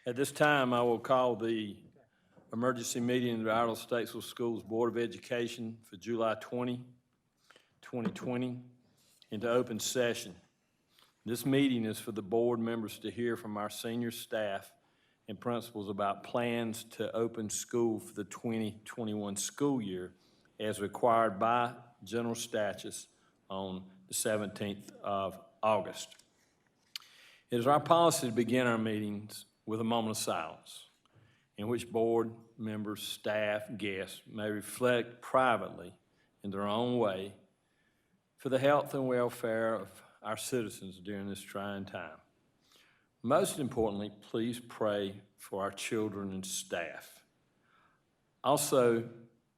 At this time, I will call the emergency meeting of the Iredell Statesville Schools Board of Education for July 20, 2020, into open session. This meeting is for the board members to hear from our senior staff and principals about plans to open school for the 2021 school year as required by general statutes on the 17th of August. It is our policy to begin our meetings with a moment of silence in which board members, staff, guests may reflect privately in their own way for the health and welfare of our citizens during this trying time. Most importantly, please pray for our children and staff. Also,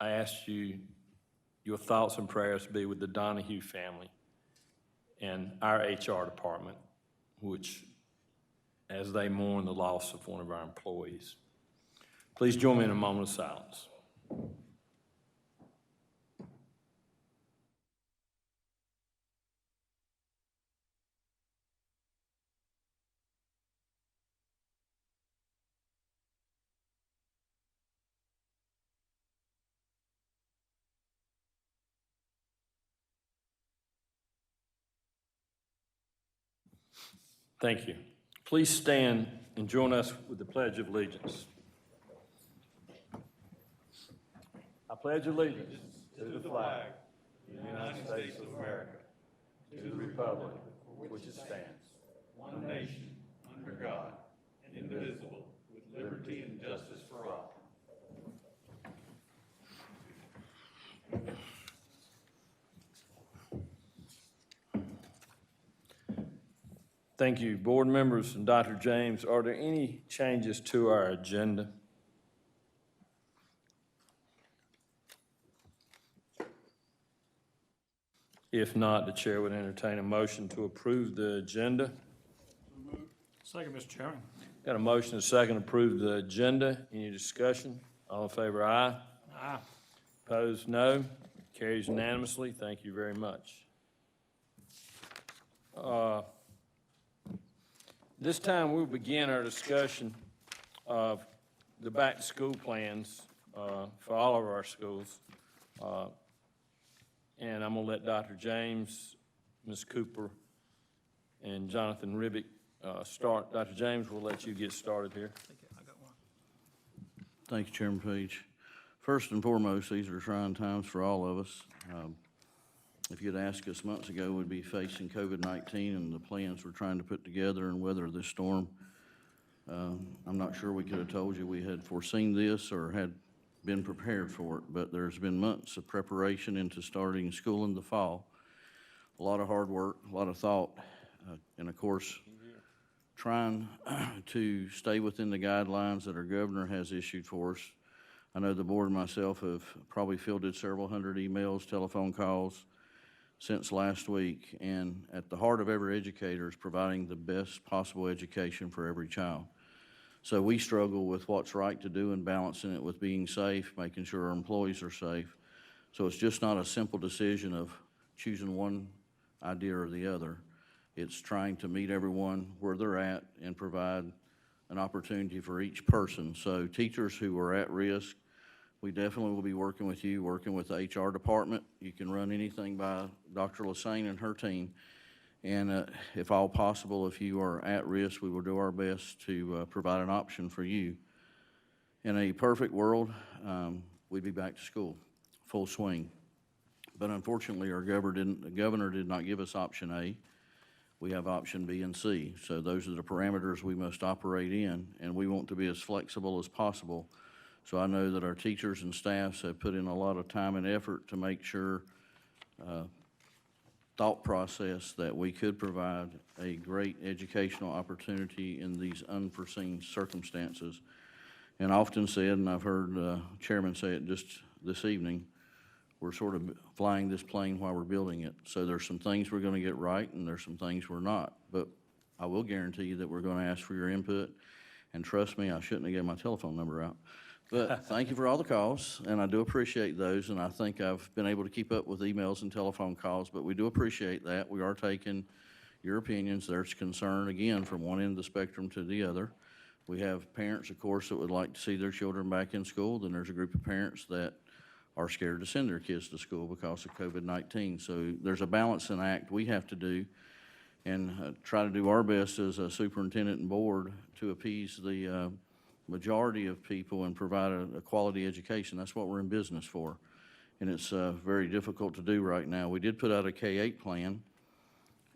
I ask you, your thoughts and prayers be with the Donahue family and our HR department, which, as they mourn the loss of one of our employees. Please join me in a moment of silence. Thank you. Please stand and join us with the Pledge of Allegiance. I pledge allegiance to the flag of the United States of America, to the republic for which it stands, one nation, under God, indivisible, with liberty and justice for all. Thank you. Board members and Dr. James, are there any changes to our agenda? If not, the chair would entertain a motion to approve the agenda. Second, Mr. Chairman. Got a motion and a second to approve the agenda. Any discussion? All in favor, aye. Aye. Opposed, no. Carries unanimously. Thank you very much. This time we'll begin our discussion of the back-to-school plans for all of our schools. And I'm going to let Dr. James, Ms. Cooper, and Jonathan Ribbick start. Dr. James, we'll let you get started here. I got one. Thank you, Chairman Page. First and foremost, these are trying times for all of us. If you'd asked us months ago, we'd be facing COVID-19 and the plans we're trying to put together and weather this storm. I'm not sure we could have told you we had foreseen this or had been prepared for it, but there's been months of preparation into starting school in the fall. A lot of hard work, a lot of thought, and of course, trying to stay within the guidelines that our governor has issued for us. I know the board and myself have probably fielded several hundred emails, telephone calls since last week, and at the heart of every educator is providing the best possible education for every child. So we struggle with what's right to do and balancing it with being safe, making sure our employees are safe. So it's just not a simple decision of choosing one idea or the other. It's trying to meet everyone where they're at and provide an opportunity for each person. So teachers who are at risk, we definitely will be working with you, working with the HR department. You can run anything by Dr. Lassane and her team. And if all possible, if you are at risk, we will do our best to provide an option for you. In a perfect world, we'd be back to school, full swing. But unfortunately, our governor did not give us option A. We have option B and C. So those are the parameters we must operate in, and we want to be as flexible as possible. So I know that our teachers and staffs have put in a lot of time and effort to make sure thought process that we could provide a great educational opportunity in these unforeseen circumstances. And often said, and I've heard Chairman say it just this evening, we're sort of flying this plane while we're building it. So there's some things we're going to get right and there's some things we're not. But I will guarantee you that we're going to ask for your input. And trust me, I shouldn't have given my telephone number out. But thank you for all the calls, and I do appreciate those, and I think I've been able to keep up with emails and telephone calls, but we do appreciate that. We are taking your opinions. There's concern, again, from one end of the spectrum to the other. We have parents, of course, that would like to see their children back in school. Then there's a group of parents that are scared to send their kids to school because of COVID-19. So there's a balancing act we have to do and try to do our best as a superintendent and board to appease the majority of people and provide a quality education. That's what we're in business for. And it's very difficult to do right now. We did put out a K-8 plan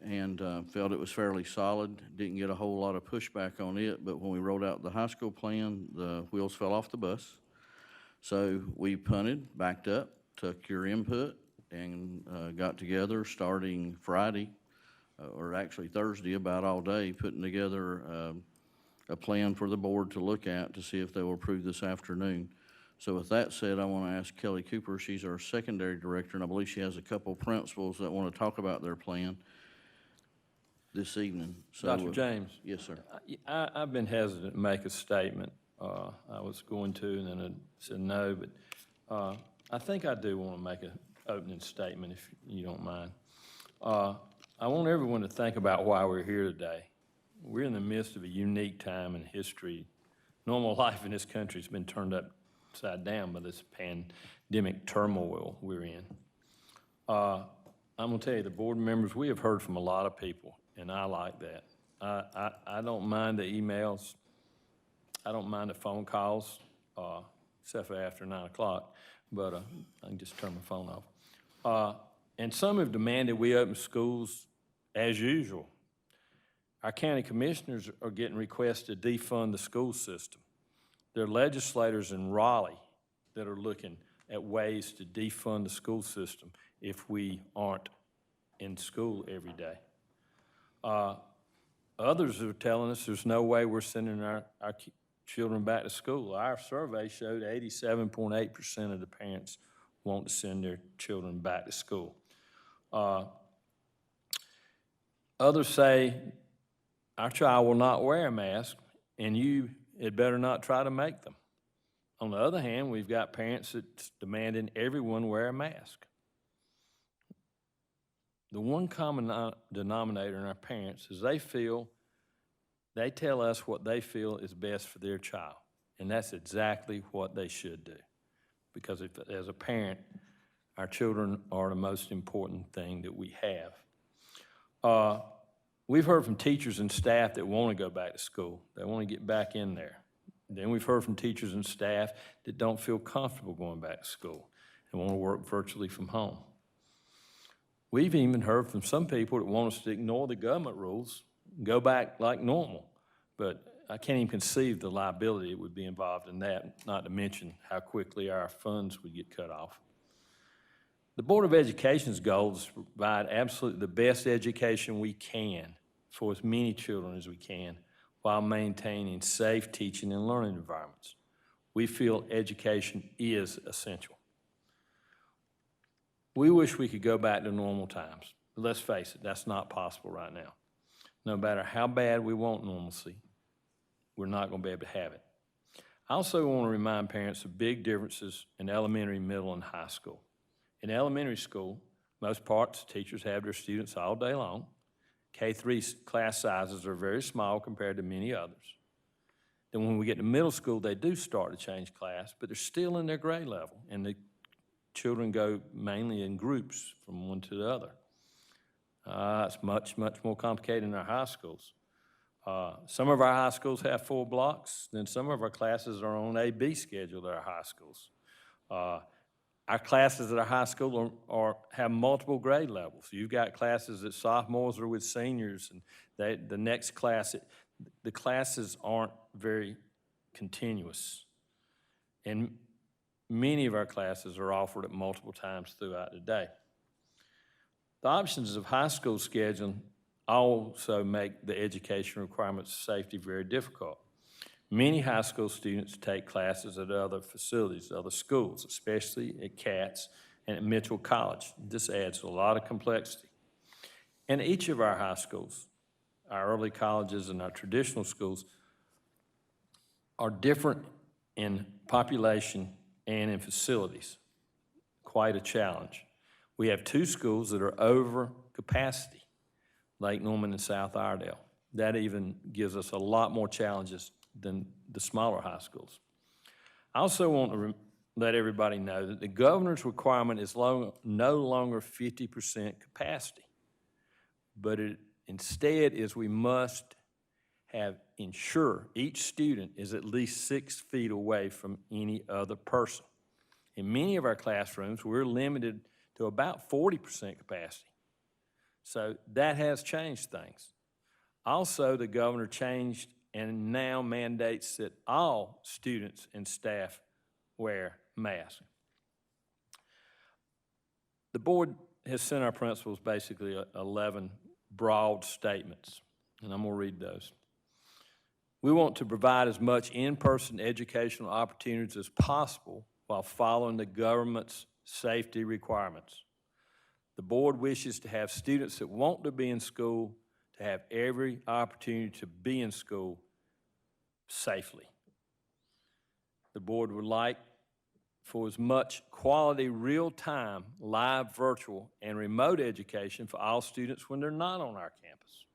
and felt it was fairly solid. Didn't get a whole lot of pushback on it, but when we rolled out the high school plan, the wheels fell off the bus. So we punted, backed up, took your input, and got together starting Friday, or actually Thursday, about all day, putting together a plan for the board to look at to see if they will approve this afternoon. So with that said, I want to ask Kelly Cooper. She's our secondary director, and I believe she has a couple principals that want to talk about their plan this evening. So, Dr. James? Yes, sir. I've been hesitant to make a statement. I was going to, and then I said no, but I think I do want to make an opening statement, if you don't mind. I want everyone to think about why we're here today. We're in the midst of a unique time in history. Normal life in this country has been turned upside down by this pandemic turmoil we're in. I'm going to tell you, the board members, we have heard from a lot of people, and I like that. I don't mind the emails. I don't mind the phone calls, except for after 9 o'clock, but I can just turn my phone off. And some have demanded we open schools as usual. Our county commissioners are getting requests to defund the school system. There are legislators in Raleigh that are looking at ways to defund the school system if we aren't in school every day. Others are telling us there's no way we're sending our children back to school. Our survey showed 87.8% of the parents want to send their children back to school. Others say our child will not wear a mask, and you had better not try to make them. On the other hand, we've got parents that's demanding everyone wear a mask. The one common denominator in our parents is they tell us what they feel is best for their child, and that's exactly what they should do. Because as a parent, our children are the most important thing that we have. We've heard from teachers and staff that want to go back to school. They want to get back in there. Then we've heard from teachers and staff that don't feel comfortable going back to school and want to work virtually from home. We've even heard from some people that want us to ignore the government rules and go back like normal. But I can't even conceive the liability that would be involved in that, not to mention how quickly our funds would get cut off. The Board of Education's goal is to provide absolutely the best education we can for as many children as we can while maintaining safe teaching and learning environments. We feel education is essential. We wish we could go back to normal times, but let's face it, that's not possible right now. No matter how bad we want normalcy, we're not going to be able to have it. I also want to remind parents of big differences in elementary, middle, and high school. In elementary school, most parts teachers have their students all day long. K-3 class sizes are very small compared to many others. Then when we get to middle school, they do start to change class, but they're still in their grade level, and the children go mainly in groups from one to the other. It's much, much more complicated in our high schools. Some of our high schools have 4 blocks, then some of our classes are on A-B schedule at our high schools. Our classes at our high school have multiple grade levels. You've got classes that sophomores are with seniors, and the next class, the classes aren't very continuous. And many of our classes are offered at multiple times throughout the day. The options of high school scheduling also make the education requirements of safety very difficult. Many high school students take classes at other facilities, other schools, especially at Katz and at Mitchell College. This adds a lot of complexity. And each of our high schools, our early colleges and our traditional schools, are different in population and in facilities. Quite a challenge. We have 2 schools that are over capacity, Lake Norman and South Iredell. That even gives us a lot more challenges than the smaller high schools. I also want to let everybody know that the governor's requirement is no longer 50% capacity, but it instead is we must ensure each student is at least 6 feet away from any other person. In many of our classrooms, we're limited to about 40% capacity. So that has changed things. Also, the governor changed and now mandates that all students and staff wear masks. The board has sent our principals basically 11 broad statements, and I'm going to read those. We want to provide as much in-person educational opportunities as possible while following the government's safety requirements. The board wishes to have students that want to be in school to have every opportunity to be in school safely. The board would like for as much quality, real-time, live, virtual, and remote education for all students when they're not on our campus.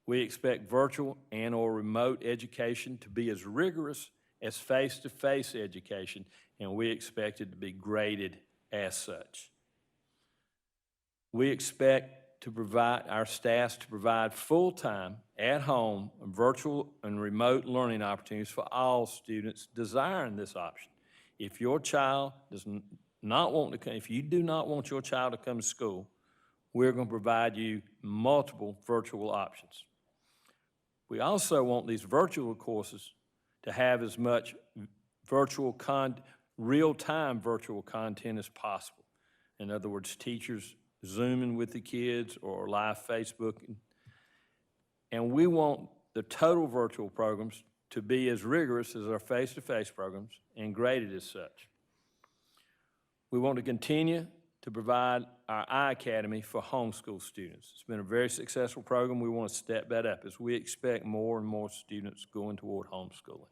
We expect virtual and/or remote education to be as rigorous as face-to-face education, and we expect it to be graded as such. We expect to provide our staff to provide full-time, at-home, virtual, and remote learning opportunities for all students desiring this option. If your child does not want to come, if you do not want your child to come to school, we're going to provide you multiple virtual options. We also want these virtual courses to have as much real-time virtual content as possible. In other words, teachers Zooming with the kids or live Facebooking. And we want the total virtual programs to be as rigorous as our face-to-face programs and graded as such. We want to continue to provide our iAcademy for homeschool students. It's been a very successful program. We want to step that up as we expect more and more students going toward homeschooling.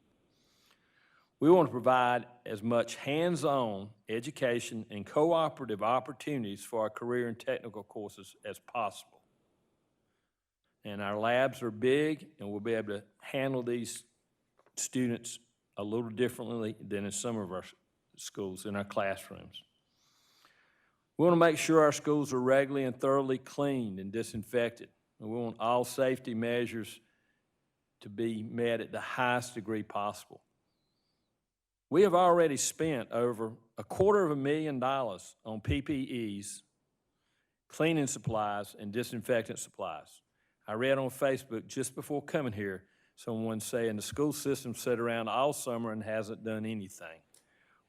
We want to provide as much hands-on education and cooperative opportunities for our career and technical courses as possible. And our labs are big, and we'll be able to handle these students a little differently than in some of our schools, in our classrooms. We want to make sure our schools are regularly and thoroughly cleaned and disinfected. And we want all safety measures to be met at the highest degree possible. We have already spent over $250,000 on PPEs, cleaning supplies, and disinfectant supplies. I read on Facebook just before coming here, someone saying the school system sat around all summer and hasn't done anything.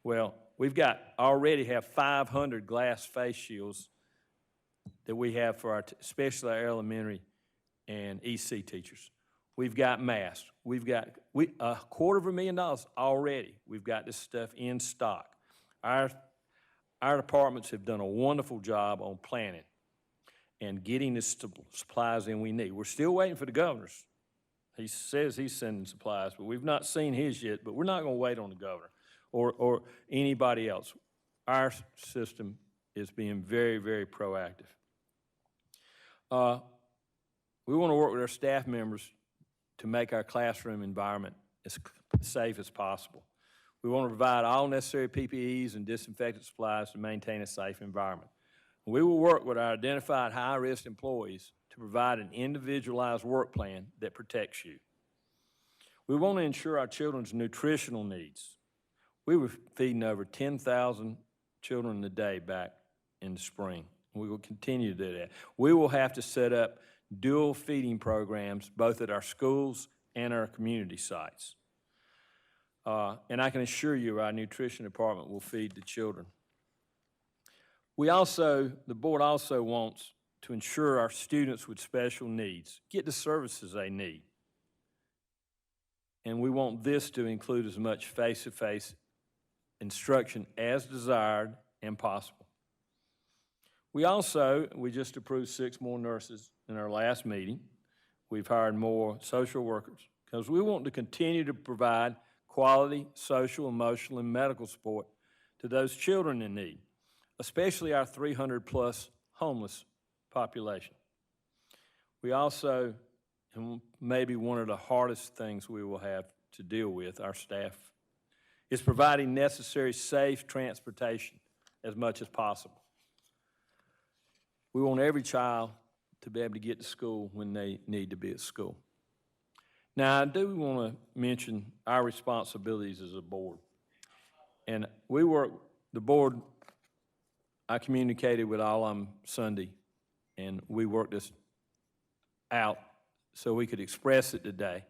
Well, we've already have 500 glass face shields that we have for especially our elementary and EC teachers. We've got masks. We've got $250,000 already. We've got this stuff in stock. Our departments have done a wonderful job on planning and getting the supplies in we need. We're still waiting for the governor's. He says he's sending supplies, but we've not seen his yet, but we're not going to wait on the governor or anybody else. Our system is being very, very proactive. We want to work with our staff members to make our classroom environment as safe as possible. We want to provide all necessary PPEs and disinfectant supplies to maintain a safe environment. We will work with our identified high-risk employees to provide an individualized work plan that protects you. We want to ensure our children's nutritional needs. We were feeding over 10,000 children a day back in the spring. We will continue to do that. We will have to set up dual feeding programs both at our schools and our community sites. And I can assure you our nutrition department will feed the children. The board also wants to ensure our students with special needs get the services they need. And we want this to include as much face-to-face instruction as desired and possible. We just approved 6 more nurses in our last meeting. We've hired more social workers because we want to continue to provide quality social, emotional, and medical support to those children in need, especially our 300-plus homeless population. We also, and maybe one of the hardest things we will have to deal with, our staff, is providing necessary safe transportation as much as possible. We want every child to be able to get to school when they need to be at school. Now, I do want to mention our responsibilities as a board. And the board, I communicated with all of them Sunday, and we worked this out so we could express it today.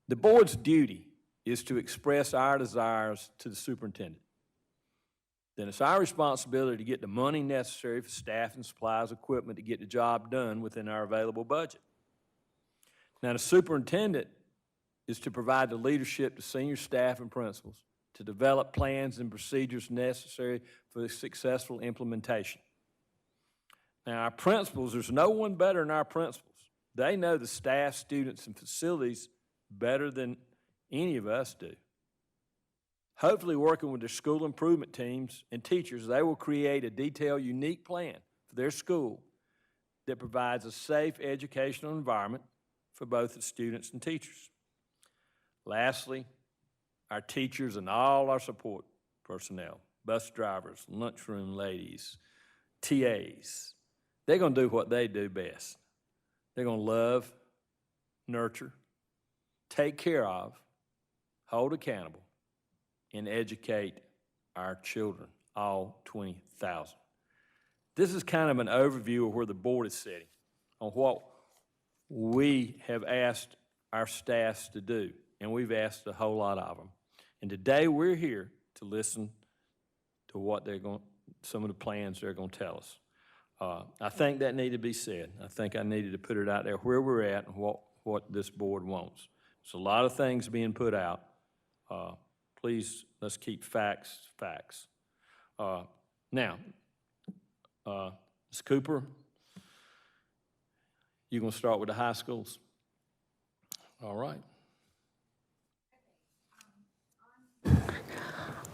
The board's duty is to express our desires to the superintendent. Then it's our responsibility to get the money necessary for staff and supplies, equipment to get the job done within our available budget. Now, the superintendent is to provide the leadership to senior staff and principals to develop plans and procedures necessary for the successful implementation. Now, our principals, there's no one better than our principals. They know the staff, students, and facilities better than any of us do. Hopefully, working with their school improvement teams and teachers, they will create a detailed, unique plan for their school that provides a safe educational environment for both the students and teachers. Lastly, our teachers and all our support personnel, bus drivers, lunchroom ladies, TAs, they're going to do what they do best. They're going to love, nurture, take care of, hold accountable, and educate our children, all 20,000. This is kind of an overview of where the board is sitting on what we have asked our staffs to do, and we've asked a whole lot of them. And today we're here to listen to what some of the plans they're going to tell us. I think that needed to be said. I think I needed to put it out there where we're at and what this board wants. There's a lot of things being put out. Please, let's keep facts. Now, Ms. Cooper, you're going to start with the high schools? All right.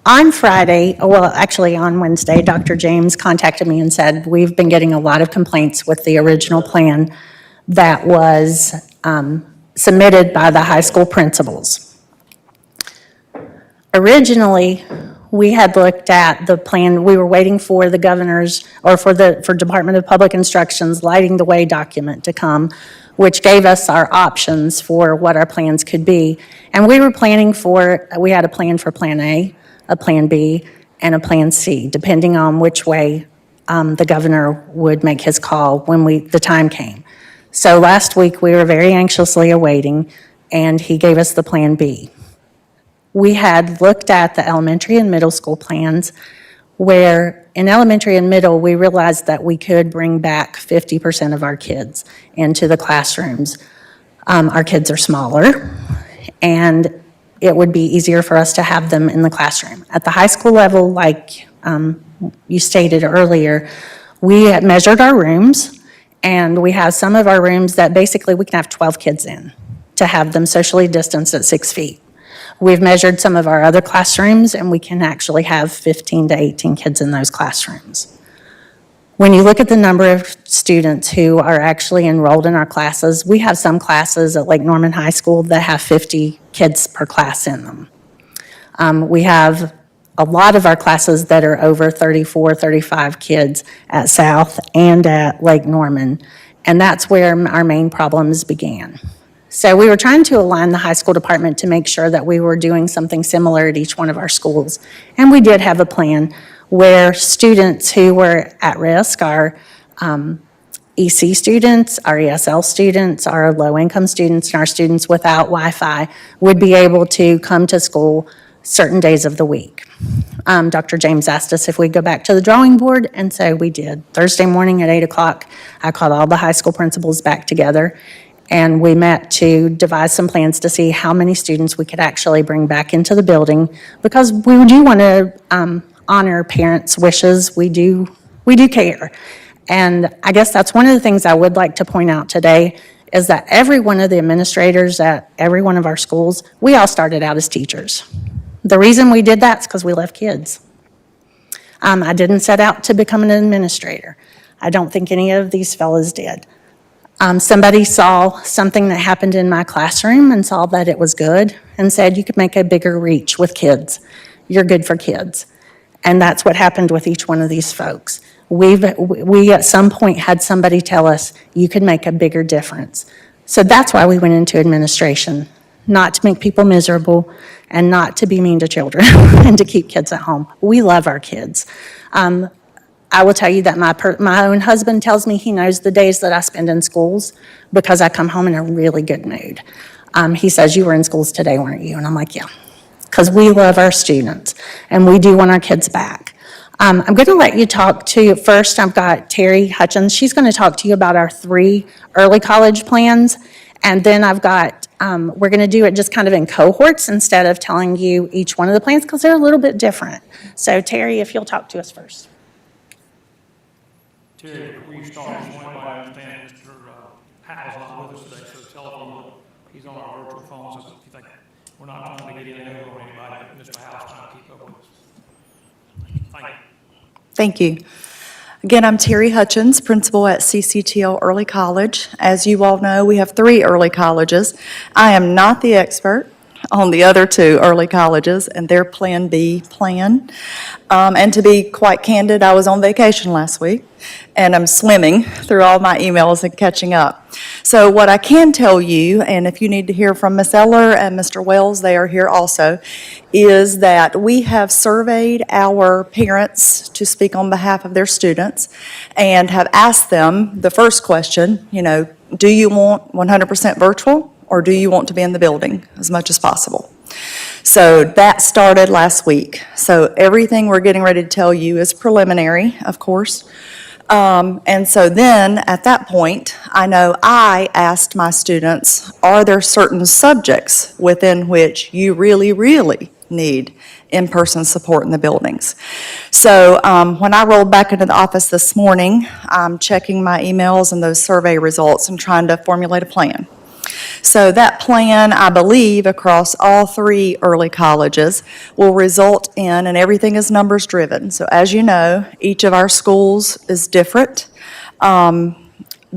On Friday, well, actually on Wednesday, Dr. James contacted me and said, we've been getting a lot of complaints with the original plan that was submitted by the high school principals. Originally, we had looked at the plan, we were waiting for the governor's, or for Department of Public Instruction's Lighting the Way document to come, which gave us our options for what our plans could be. And we were we had a plan for Plan A, a Plan B, and a Plan C, depending on which way the governor would make his call when the time came. So last week, we were very anxiously awaiting, and he gave us the Plan B. We had looked at the elementary and middle school plans, where in elementary and middle, we realized that we could bring back 50% of our kids into the classrooms. Our kids are smaller, and it would be easier for us to have them in the classroom. At the high school level, like you stated earlier, we had measured our rooms, and we have some of our rooms that basically we can have 12 kids in to have them socially distanced at 6 feet. We've measured some of our other classrooms, and we can actually have 15 to 18 kids in those classrooms. When you look at the number of students who are actually enrolled in our classes, we have some classes at Lake Norman High School that have 50 kids per class in them. We have a lot of our classes that are over 34, 35 kids at South and at Lake Norman, and that's where our main problems began. So we were trying to align the high school department to make sure that we were doing something similar at each one of our schools. And we did have a plan where students who were at risk, our EC students, our ESL students, our low-income students, and our students without Wi-Fi would be able to come to school certain days of the week. Dr. James asked us if we'd go back to the drawing board, and so we did. Thursday morning at 8 o'clock, I called all the high school principals back together, and we met to devise some plans to see how many students we could actually bring back into the building, because we do want to honor parents' wishes. We do care. And I guess that's one of the things I would like to point out today is that every one of the administrators at every one of our schools, we all started out as teachers. The reason we did that is because we love kids. I didn't set out to become an administrator. I don't think any of these fellows did. Somebody saw something that happened in my classroom and saw that it was good and said, you could make a bigger reach with kids. You're good for kids. And that's what happened with each one of these folks. We at some point had somebody tell us, you could make a bigger difference. So that's why we went into administration, not to make people miserable and not to be mean to children and to keep kids at home. We love our kids. I will tell you that my own husband tells me he knows the days that I spend in schools because I come home in a really good mood. He says, you were in schools today, weren't you? And I'm like, yeah, because we love our students and we do want our kids back. I'm going to let you talk to, first I've got Terry Hutchins. She's going to talk to you about our 3 early college plans. And then I've got, we're going to do it just kind of in cohorts instead of telling you each one of the plans because they're a little bit different. So Terry, if you'll talk to us first. Terry, before you start, I just want everybody to understand Mr. Howe's not with us today, so tell him he's on our virtual phone, so if you think we're not trying to get anything over on anybody, but Mr. Howe's trying to keep up with us. Thank you. Thank you. Again, I'm Terry Hutchins, principal at CCTL Early College. As you all know, we have 3 early colleges. I am not the expert on the other 2 early colleges and their Plan B plan. And to be quite candid, I was on vacation last week, and I'm swimming through all my emails and catching up. So what I can tell you, and if you need to hear from Ms. Eller and Mr. Wells, they are here also, is that we have surveyed our parents to speak on behalf of their students and have asked them the first question, do you want 100% virtual or do you want to be in the building as much as possible? So that started last week. So everything we're getting ready to tell you is preliminary, of course. And so then at that point, I know I asked my students, are there certain subjects within which you really, really need in-person support in the buildings? So when I rolled back into the office this morning, I'm checking my emails and those survey results and trying to formulate a plan. So that plan, I believe, across all 3 early colleges will result in, and everything is numbers driven. So as you know, each of our schools is different.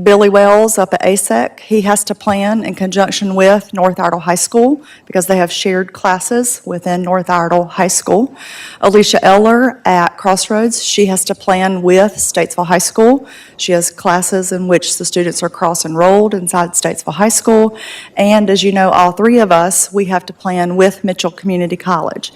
Billy Wells up at ASEC, he has to plan in conjunction with North Iredell High School because they have shared classes within North Iredell High School. Alicia Eller at Crossroads, she has to plan with Statesville High School. She has classes in which the students are cross-enrolled inside Statesville High School. And as you know, all 3 of us, we have to plan with Mitchell Community College.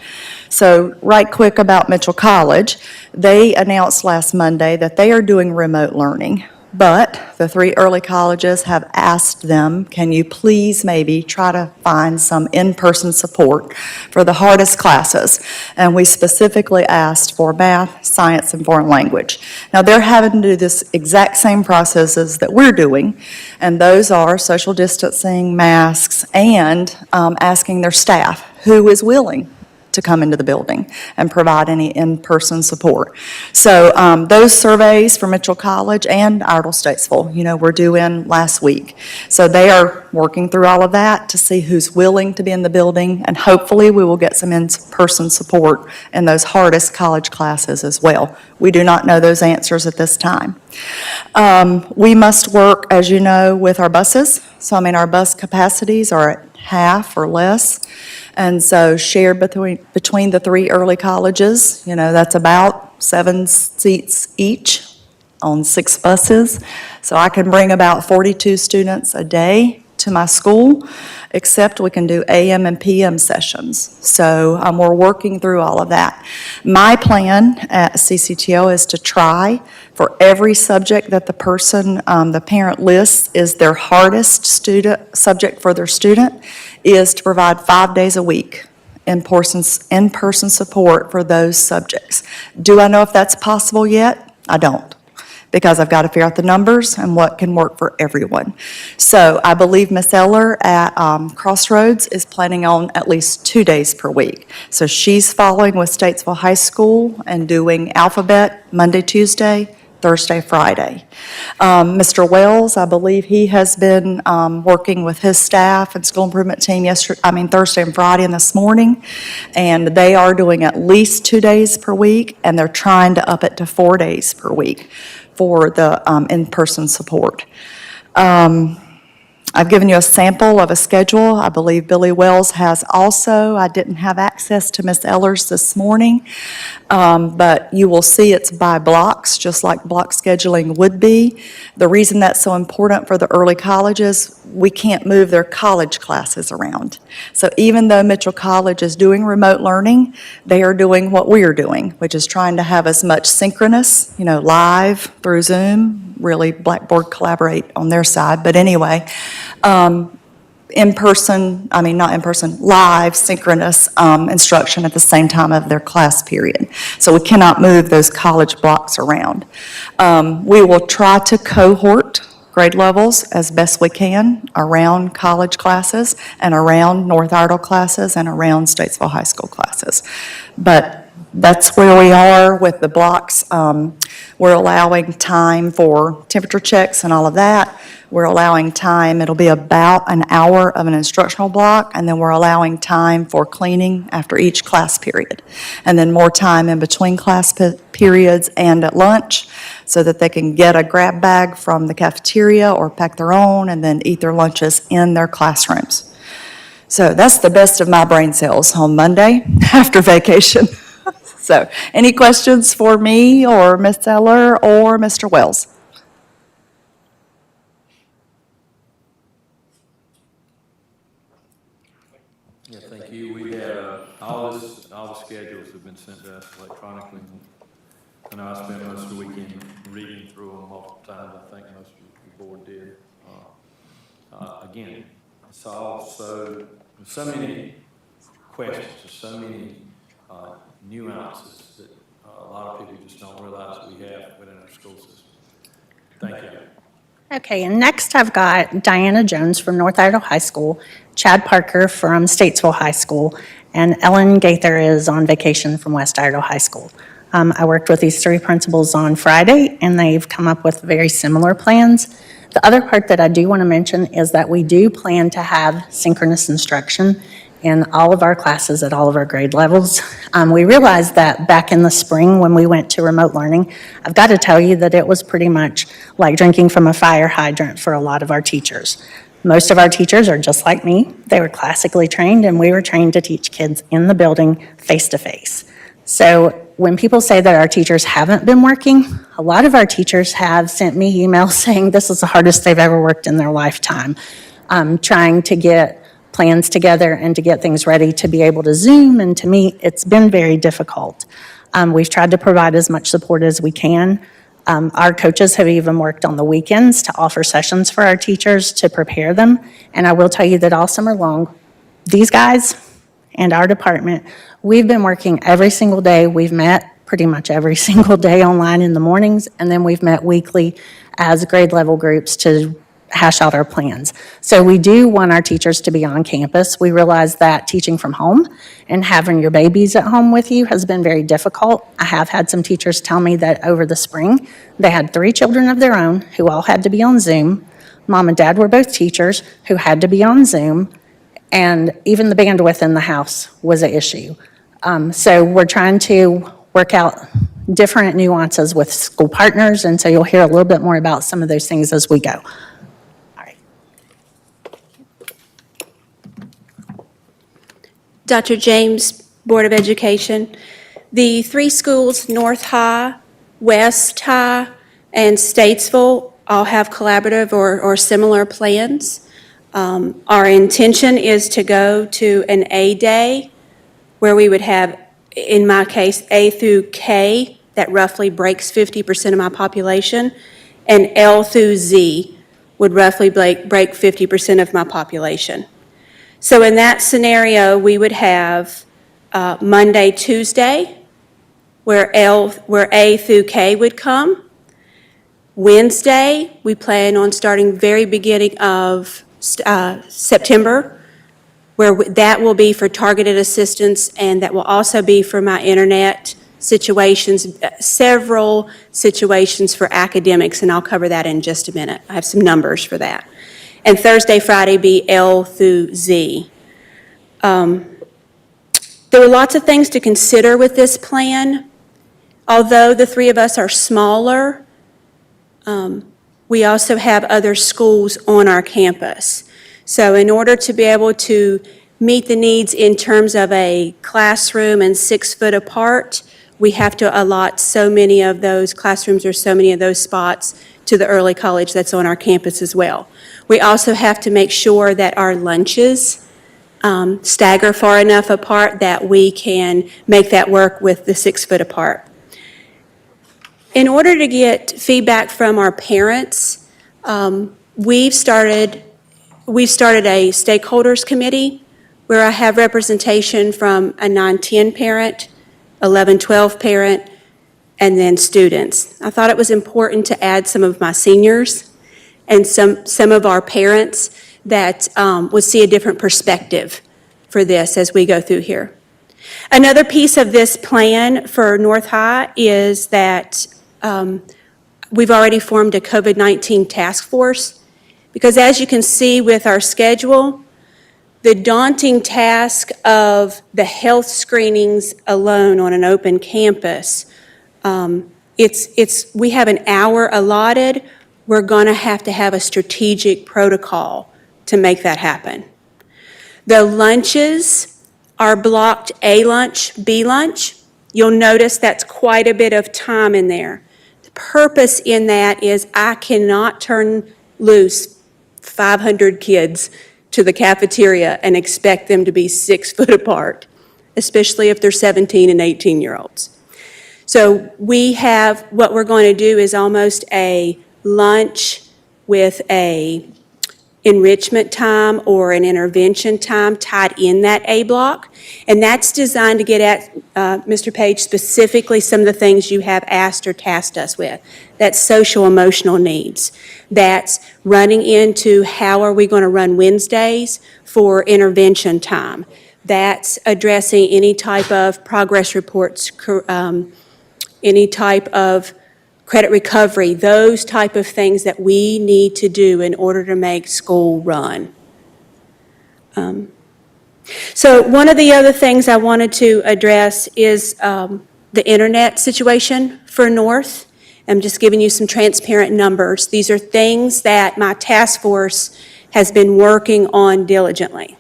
So right quick about Mitchell College, they announced last Monday that they are doing remote learning. But the 3 early colleges have asked them, can you please maybe try to find some in-person support for the hardest classes? And we specifically asked for math, science, and foreign language. Now, they're having to do this exact same processes that we're doing, and those are social distancing, masks, and asking their staff who is willing to come into the building and provide any in-person support. So those surveys for Mitchell College and Iredell Statesville, were due in last week. So they are working through all of that to see who's willing to be in the building, and hopefully we will get some in-person support in those hardest college classes as well. We do not know those answers at this time. We must work, as you know, with our buses. So our bus capacities are at half or less. And so shared between the 3 early colleges, that's about 7 seats each on 6 buses. So I can bring about 42 students a day to my school, except we can do AM and PM sessions. So we're working through all of that. My plan at CCTO is to try for every subject that the parent lists is their hardest subject for their student, is to provide 5 days a week in-person support for those subjects. Do I know if that's possible yet? I don't, because I've got to figure out the numbers and what can work for everyone. So I believe Ms. Eller at Crossroads is planning on at least 2 days per week. So she's following with Statesville High School and doing alphabet Monday, Tuesday, Thursday, Friday. Mr. Wells, I believe he has been working with his staff and school improvement team Thursday and Friday and this morning, and they are doing at least 2 days per week, and they're trying to up it to 4 days per week for the in-person support. I've given you a sample of a schedule. I believe Billy Wells has also. I didn't have access to Ms. Ellers this morning, but you will see it's by blocks, just like block scheduling would be. The reason that's so important for the early colleges, we can't move their college classes around. So even though Mitchell College is doing remote learning, they are doing what we are doing, which is trying to have as much synchronous, live through Zoom, really Blackboard collaborate on their side, but anyway, live synchronous instruction at the same time of their class period. So we cannot move those college blocks around. We will try to cohort grade levels as best we can around college classes and around North Iredell classes and around Statesville High School classes. But that's where we are with the blocks. We're allowing time for temperature checks and all of that. We're allowing time, it'll be about an hour of an instructional block, and then we're allowing time for cleaning after each class period. And then more time in between class periods and at lunch so that they can get a grab bag from the cafeteria or pack their own and then eat their lunches in their classrooms. So that's the best of my brain cells on Monday after vacation. So, any questions for me or Ms. Eller or Mr. Wells? Yeah, thank you. We have, all the schedules have been sent to us electronically. I know I spent most of the weekend reading through them multiple times. I think most of the board did. Again, I saw so many questions, so many nuances that a lot of people just don't realize we have within our school system. Thank you. Okay, and next I've got Diana Jones from North Iredell High School, Chad Parker from Statesville High School, and Ellen Gaither is on vacation from West Iredell High School. I worked with these three principals on Friday, and they've come up with very similar plans. The other part that I do want to mention is that we do plan to have synchronous instruction in all of our classes at all of our grade levels. We realized that back in the spring when we went to remote learning, I've got to tell you that it was pretty much like drinking from a fire hydrant for a lot of our teachers. Most of our teachers are just like me. They were classically trained, and we were trained to teach kids in the building face-to-face. So when people say that our teachers haven't been working, a lot of our teachers have sent me emails saying this is the hardest they've ever worked in their lifetime, trying to get plans together and to get things ready to be able to Zoom and to meet. It's been very difficult. We've tried to provide as much support as we can. Our coaches have even worked on the weekends to offer sessions for our teachers to prepare them. And I will tell you that all summer long, these guys and our department, we've been working every single day. We've met pretty much every single day online in the mornings, and then we've met weekly as grade level groups to hash out our plans. So we do want our teachers to be on campus. We realize that teaching from home and having your babies at home with you has been very difficult. I have had some teachers tell me that over the spring, they had 3 children of their own who all had to be on Zoom. Mom and dad were both teachers who had to be on Zoom, and even the bandwidth in the house was an issue. So we're trying to work out different nuances with school partners, and so you'll hear a little bit more about some of those things as we go. Dr. James, Board of Education. The 3 schools, North High, West High, and Statesville, all have collaborative or similar plans. Our intention is to go to an A day where we would have, in my case, A through K, that roughly breaks 50% of my population, and L through Z would roughly break 50% of my population. So in that scenario, we would have Monday, Tuesday, where A through K would come. Wednesday, we plan on starting very beginning of September, where that will be for targeted assistance, and that will also be for my internet situations, several situations for academics, and I'll cover that in just a minute. I have some numbers for that. And Thursday, Friday be L through Z. There were lots of things to consider with this plan. Although the 3 of us are smaller, we also have other schools on our campus. So in order to be able to meet the needs in terms of a classroom and 6 foot apart, we have to allot so many of those classrooms or so many of those spots to the early college that's on our campus as well. We also have to make sure that our lunches stagger far enough apart that we can make that work with the 6 foot apart. In order to get feedback from our parents, we've started a stakeholders committee where I have representation from a 9-10 parent, 11-12 parent, and then students. I thought it was important to add some of my seniors and some of our parents that would see a different perspective for this as we go through here. Another piece of this plan for North High is that we've already formed a COVID-19 task force, because as you can see with our schedule, the daunting task of the health screenings alone on an open campus, we have an hour allotted. We're going to have a strategic protocol to make that happen. The lunches are blocked A lunch, B lunch. You'll notice that's quite a bit of time in there. The purpose in that is I cannot turn loose 500 kids to the cafeteria and expect them to be 6 foot apart, especially if they're 17 and 18-year-olds. So what we're going to do is almost a lunch with a enrichment time or an intervention time tied in that A block. And that's designed to get at, Mr. Page, specifically some of the things you have asked or tasked us with. That's social emotional needs. That's running into how are we going to run Wednesdays for intervention time. That's addressing any type of progress reports, any type of credit recovery, those type of things that we need to do in order to make school run. So one of the other things I wanted to address is the internet situation for North. I'm just giving you some transparent numbers. These are things that my task force has been working on diligently.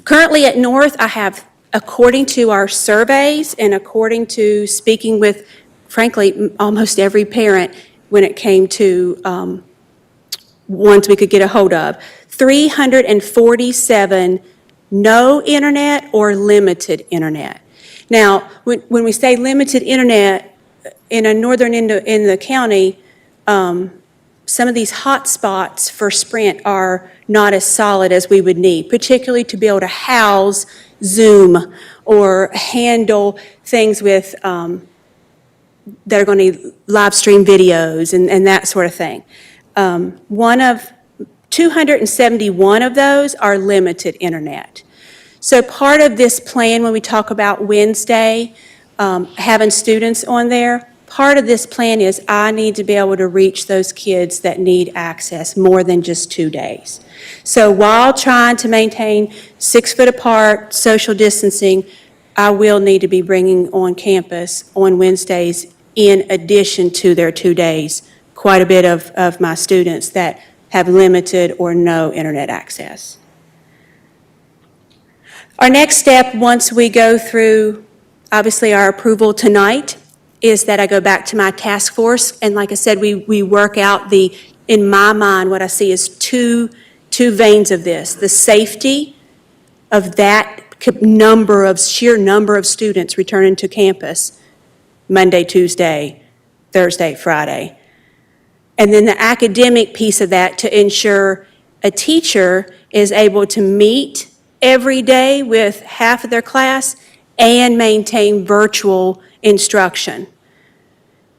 Currently at North, I have, according to our surveys and according to speaking with, frankly, almost every parent when it came to ones we could get a hold of, 347 no internet or limited internet. Now, when we say limited internet, in a northern end in the county, some of these hot spots for Sprint are not as solid as we would need, particularly to be able to house Zoom or handle things with that are going to live stream videos and that sort of thing. 271 of those are limited internet. So part of this plan, when we talk about Wednesday, having students on there, part of this plan is I need to be able to reach those kids that need access more than just 2 days. So while trying to maintain 6 foot apart, social distancing, I will need to be bringing on campus on Wednesdays in addition to their 2 days, quite a bit of my students that have limited or no internet access. Our next step, once we go through, obviously, our approval tonight, is that I go back to my task force, and like I said, we work out in my mind, what I see is two veins of this. The safety of that sheer number of students returning to campus Monday, Tuesday, Thursday, Friday. And then the academic piece of that to ensure a teacher is able to meet every day with half of their class and maintain virtual instruction.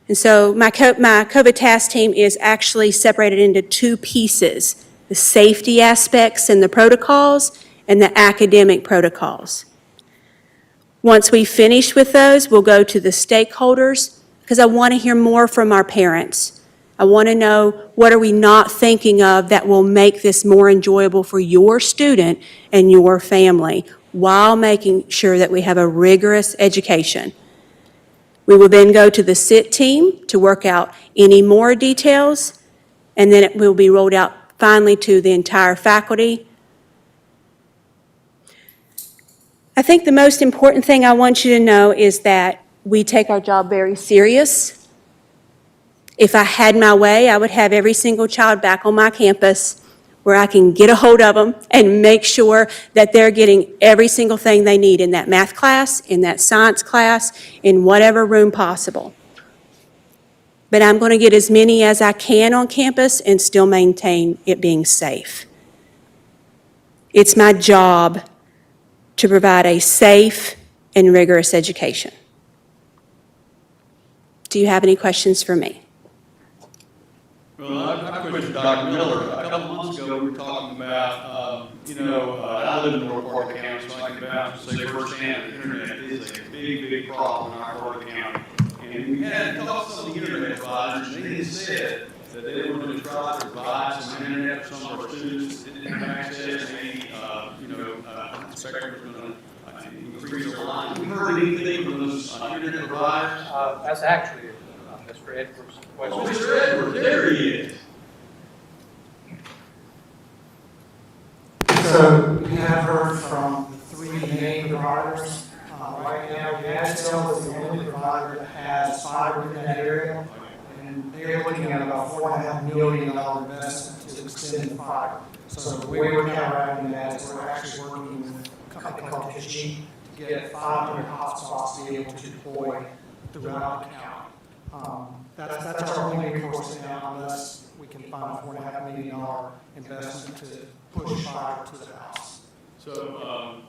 And so my COVID task team is actually separated into 2 pieces, the safety aspects and the protocols and the academic protocols. Once we finish with those, we'll go to the stakeholders because I want to hear more from our parents. I want to know what are we not thinking of that will make this more enjoyable for your student and your family while making sure that we have a rigorous education. We will then go to the SIT team to work out any more details, and then it will be rolled out finally to the entire faculty. I think the most important thing I want you to know is that we take our job very serious. If I had my way, I would have every single child back on my campus where I can get a hold of them and make sure that they're getting every single thing they need in that math class, in that science class, in whatever room possible. But I'm going to get as many as I can on campus and still maintain it being safe. It's my job to provide a safe and rigorous education. Do you have any questions for me? Well, I questioned Dr. Miller. A couple months ago, we were talking about, I live in North Carter County, so I can vouch and say firsthand, the internet is a big, big problem in our part of the county. And we had talked to some of the internet providers, and they had said that they were going to try to provide some internet for some of our students that didn't have access. Maybe, the spectrum was going to increase their line. Have we heard anything from those internet providers? That's actually Mr. Edwards' question. Oh, Mr. Edwards, there he is. So we have heard from the three main providers. Right now, Iredell is the only provider that has fiber in that area, and they're looking at about $4.5 million investment to extend the fiber. So the way we're counteracting that is we're actually working with a company called KG to get 500 hotspots to be able to deploy throughout the county. That's our only recourse now, unless we can find a $4.5 million investment to push fiber to the house. So,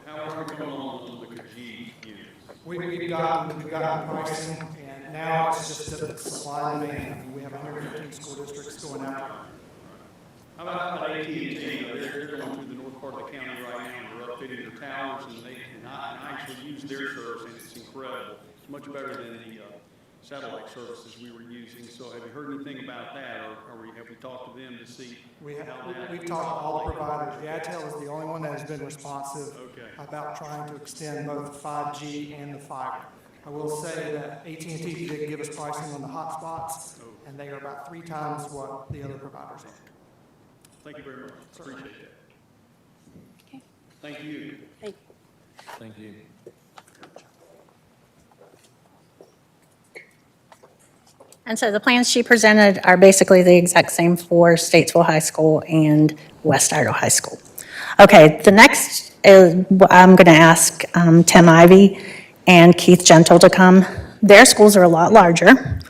how are we coming on the Kajee units? We've gotten pricing, and now it's just the supply and demand. I mean, we have 115 school districts going out. How about AT&T? They're going through the north part of the county right now, and they're upfitting their towers, and I actually use their service, and it's incredible. It's much better than the satellite services we were using. So have you heard anything about that, or have we talked to them to see We've how that? talked to all the providers. Iredell is the only one that has been responsive about trying to extend both 5G and the fiber. I will say that AT&T did give us pricing on the hotspots, and they are about 3 times what the other providers are. Thank you very much. Appreciate that. Okay. Thank you. Thank you. Thank you. And so the plans she presented are basically the exact same for Statesville High School and West Iredell High School. Okay, the next is, I'm going to ask Tim Ivy and Keith Gentle to come. Their schools are a lot larger,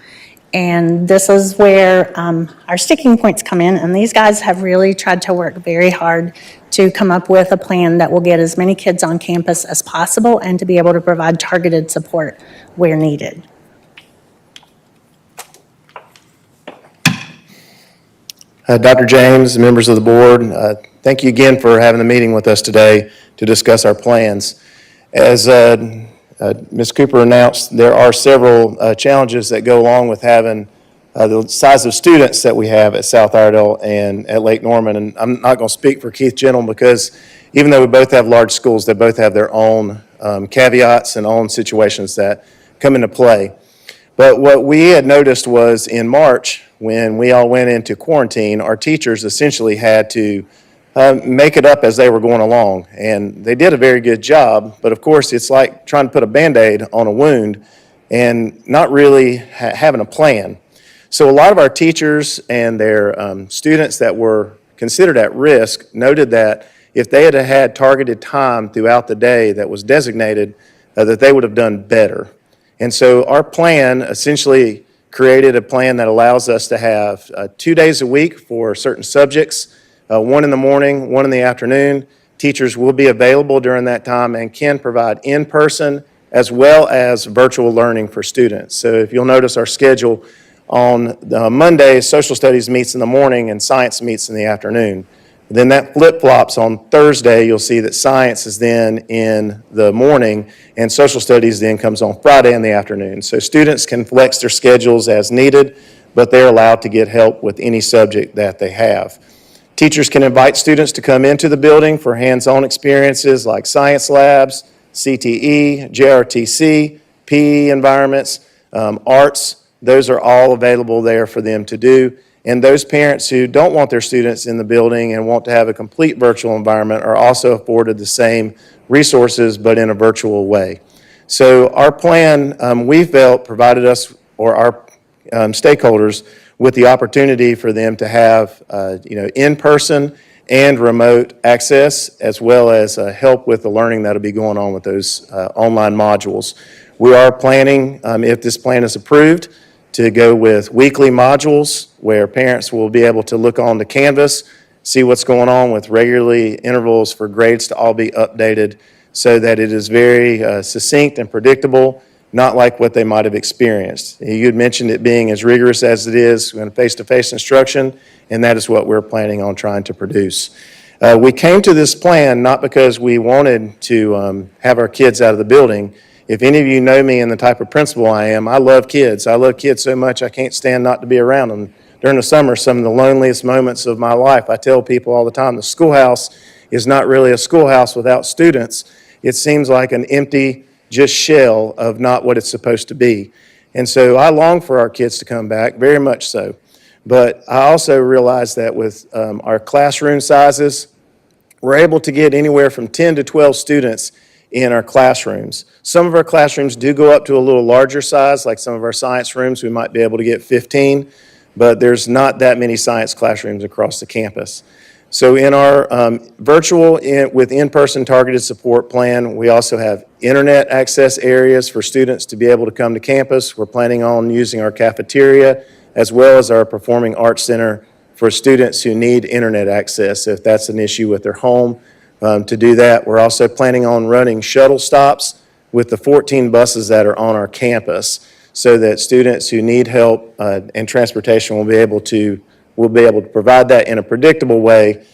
and this is where our sticking points come in, and these guys have really tried to work very hard to come up with a plan that will get as many kids on campus as possible and to be able to provide targeted support where needed. Dr. James, members of the board, thank you again for having the meeting with us today to discuss our plans. As Ms. Cooper announced, there are several challenges that go along with having the size of students that we have at South Iredell and at Lake Norman. And I'm not going to speak for Keith Gentle because even though we both have large schools, they both have their own caveats and own situations that come into play. But what we had noticed was in March, when we all went into quarantine, our teachers essentially had to make it up as they were going along. And they did a very good job, but of course it's like trying to put a Band-Aid on a wound and not really having a plan. So a lot of our teachers and their students that were considered at risk noted that if they had had targeted time throughout the day that was designated, that they would have done better. And so our plan essentially created a plan that allows us to have 2 days a week for certain subjects, 1 in the morning, 1 in the afternoon. Teachers will be available during that time and can provide in-person as well as virtual learning for students. So if you'll notice our schedule, on Monday, social studies meets in the morning and science meets in the afternoon. Then that flip-flops on Thursday. You'll see that science is then in the morning and social studies then comes on Friday in the afternoon. So students can flex their schedules as needed, but they're allowed to get help with any subject that they have. Teachers can invite students to come into the building for hands-on experiences like science labs, CTE, JRTC, PE environments, arts. Those are all available there for them to do. And those parents who don't want their students in the building and want to have a complete virtual environment are also afforded the same resources, but in a virtual way. So our plan, we felt, provided us, or our stakeholders, with the opportunity for them to have, in-person and remote access, as well as help with the learning that'll be going on with those online modules. We are planning, if this plan is approved, to go with weekly modules where parents will be able to look on the Canvas, see what's going on with regularly intervals for grades to all be updated so that it is very succinct and predictable, not like what they might have experienced. You had mentioned it being as rigorous as it is in face-to-face instruction, and that is what we're planning on trying to produce. We came to this plan not because we wanted to have our kids out of the building. If any of you know me and the type of principal I am, I love kids. I love kids so much I can't stand not to be around them. During the summer, some of the loneliest moments of my life, I tell people all the time, the schoolhouse is not really a schoolhouse without students. It seems like an empty, just shell of not what it's supposed to be. And so I long for our kids to come back, very much so. But I also realize that with our classroom sizes, we're able to get anywhere from 10 to 12 students in our classrooms. Some of our classrooms do go up to a little larger size, like some of our science rooms, we might be able to get 15, but there's not that many science classrooms across the campus. So in our virtual with in-person targeted support plan, we also have internet access areas for students to be able to come to campus. We're planning on using our cafeteria as well as our Performing Arts Center for students who need internet access if that's an issue with their home. To do that, we're also planning on running shuttle stops with the 14 buses that are on our campus so that students who need help and transportation will be able to provide that in a predictable way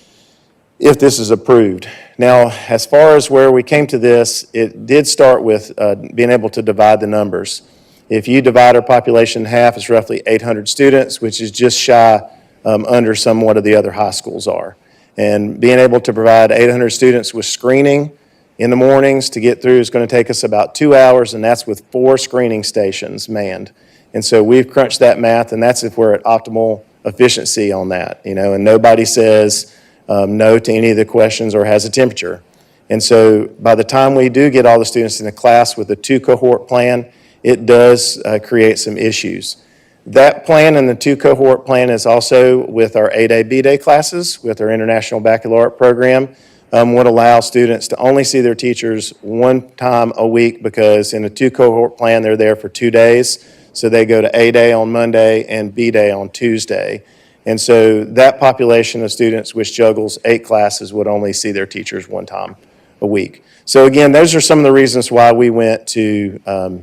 if this is approved. Now, as far as where we came to this, it did start with being able to divide the numbers. If you divide our population in half, it's roughly 800 students, which is just shy under somewhat of the other high schools are. And being able to provide 800 students with screening in the mornings to get through is going to take us about 2 hours, and that's with 4 screening stations manned. And so we've crunched that math, and that's if we're at optimal efficiency on that, and nobody says no to any of the questions or has a temperature. And so by the time we do get all the students in the class with a 2-cohort plan, it does create some issues. That plan and the 2-cohort plan is also with our A-Day, B-Day classes, with our International Baccalaureate program, would allow students to only see their teachers 1 time a week because in a 2-cohort plan, they're there for 2 days. So they go to A-Day on Monday and B-Day on Tuesday. And so that population of students, which juggles 8 classes, would only see their teachers 1 time a week. So again, those are some of the reasons why we went to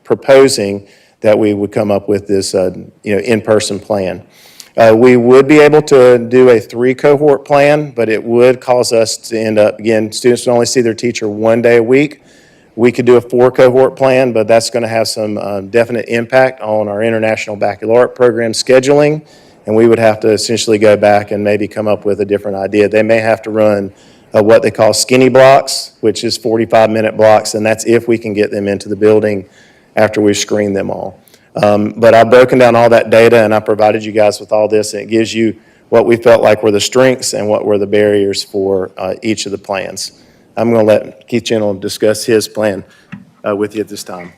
proposing that we would come up with this in-person plan. We would be able to do a 3-cohort plan, but it would cause us to end up, again, students would only see their teacher 1 day a week. We could do a 4-cohort plan, but that's going to have some definite impact on our International Baccalaureate program scheduling, and we would have to essentially go back and maybe come up with a different idea. They may have to run what they call skinny blocks, which is 45-minute blocks, and that's if we can get them into the building after we've screened them all. But I've broken down all that data, and I provided you guys with all this, and it gives you what we felt like were the strengths and what were the barriers for each of the plans. I'm going to let Keith Gentle discuss his plan with you at this time.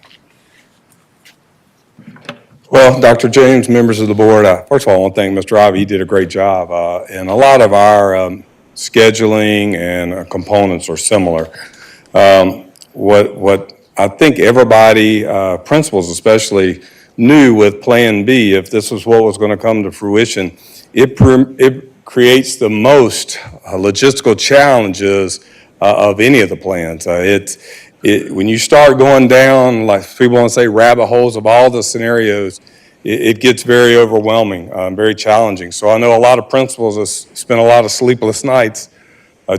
Well, Dr. James, members of the board, first of all, I want to thank Mr. Ivey. He did a great job. And a lot of our scheduling and components are similar. What I think everybody, principals especially, knew with Plan B, if this was what was going to come to fruition, it creates the most logistical challenges of any of the plans. When you start going down, like people want to say, rabbit holes of all the scenarios, it gets very overwhelming, very challenging. So I know a lot of principals have spent a lot of sleepless nights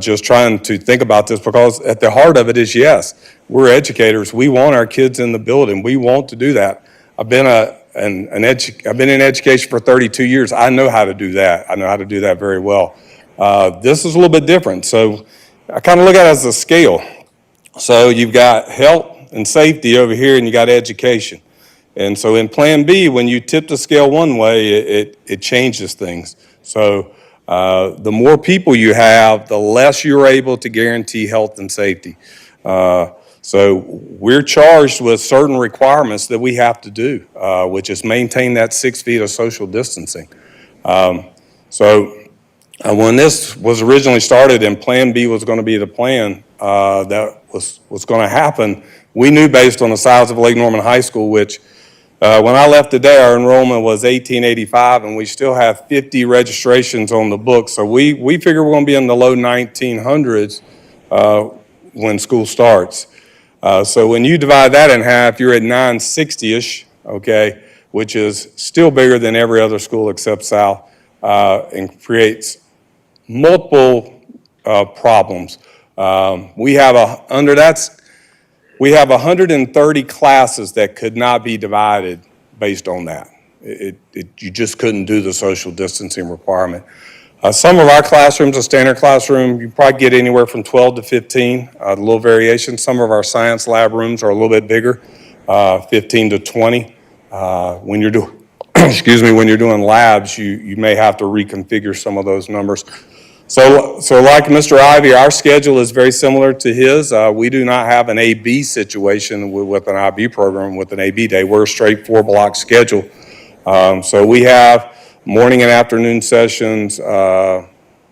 just trying to think about this, because at the heart of it is, yes, we're educators. We want our kids in the building. We want to do that. I've been in education for 32 years. I know how to do that. I know how to do that very well. This is a little bit different. So I kind of look at it as a scale. So you've got health and safety over here, and you got education. And so in Plan B, when you tip the scale one way, it changes things. So the more people you have, the less you're able to guarantee health and safety. So we're charged with certain requirements that we have to do, which is maintain that 6 feet of social distancing. When this was originally started and Plan B was going to be the plan that was going to happen, we knew based on the size of Lake Norman High School, which when I left today, our enrollment was 1,885, and we still have 50 registrations on the book. So we figure we're going to be in the low 1900s when school starts. So when you divide that in half, you're at 960-ish, okay, which is still bigger than every other school except South, and creates multiple problems. We have 130 classes that could not be divided based on that. You just couldn't do the social distancing requirement. Some of our classrooms, a standard classroom, you probably get anywhere from 12 to 15, a little variation. Some of our science lab rooms are a little bit bigger, 15 to 20. When you're doing, when you're doing labs, you may have to reconfigure some of those numbers. So like Mr. Ivy, our schedule is very similar to his. We do not have an AB situation with an IB program with an AB day. We're a straight 4-block schedule. So we have morning and afternoon sessions for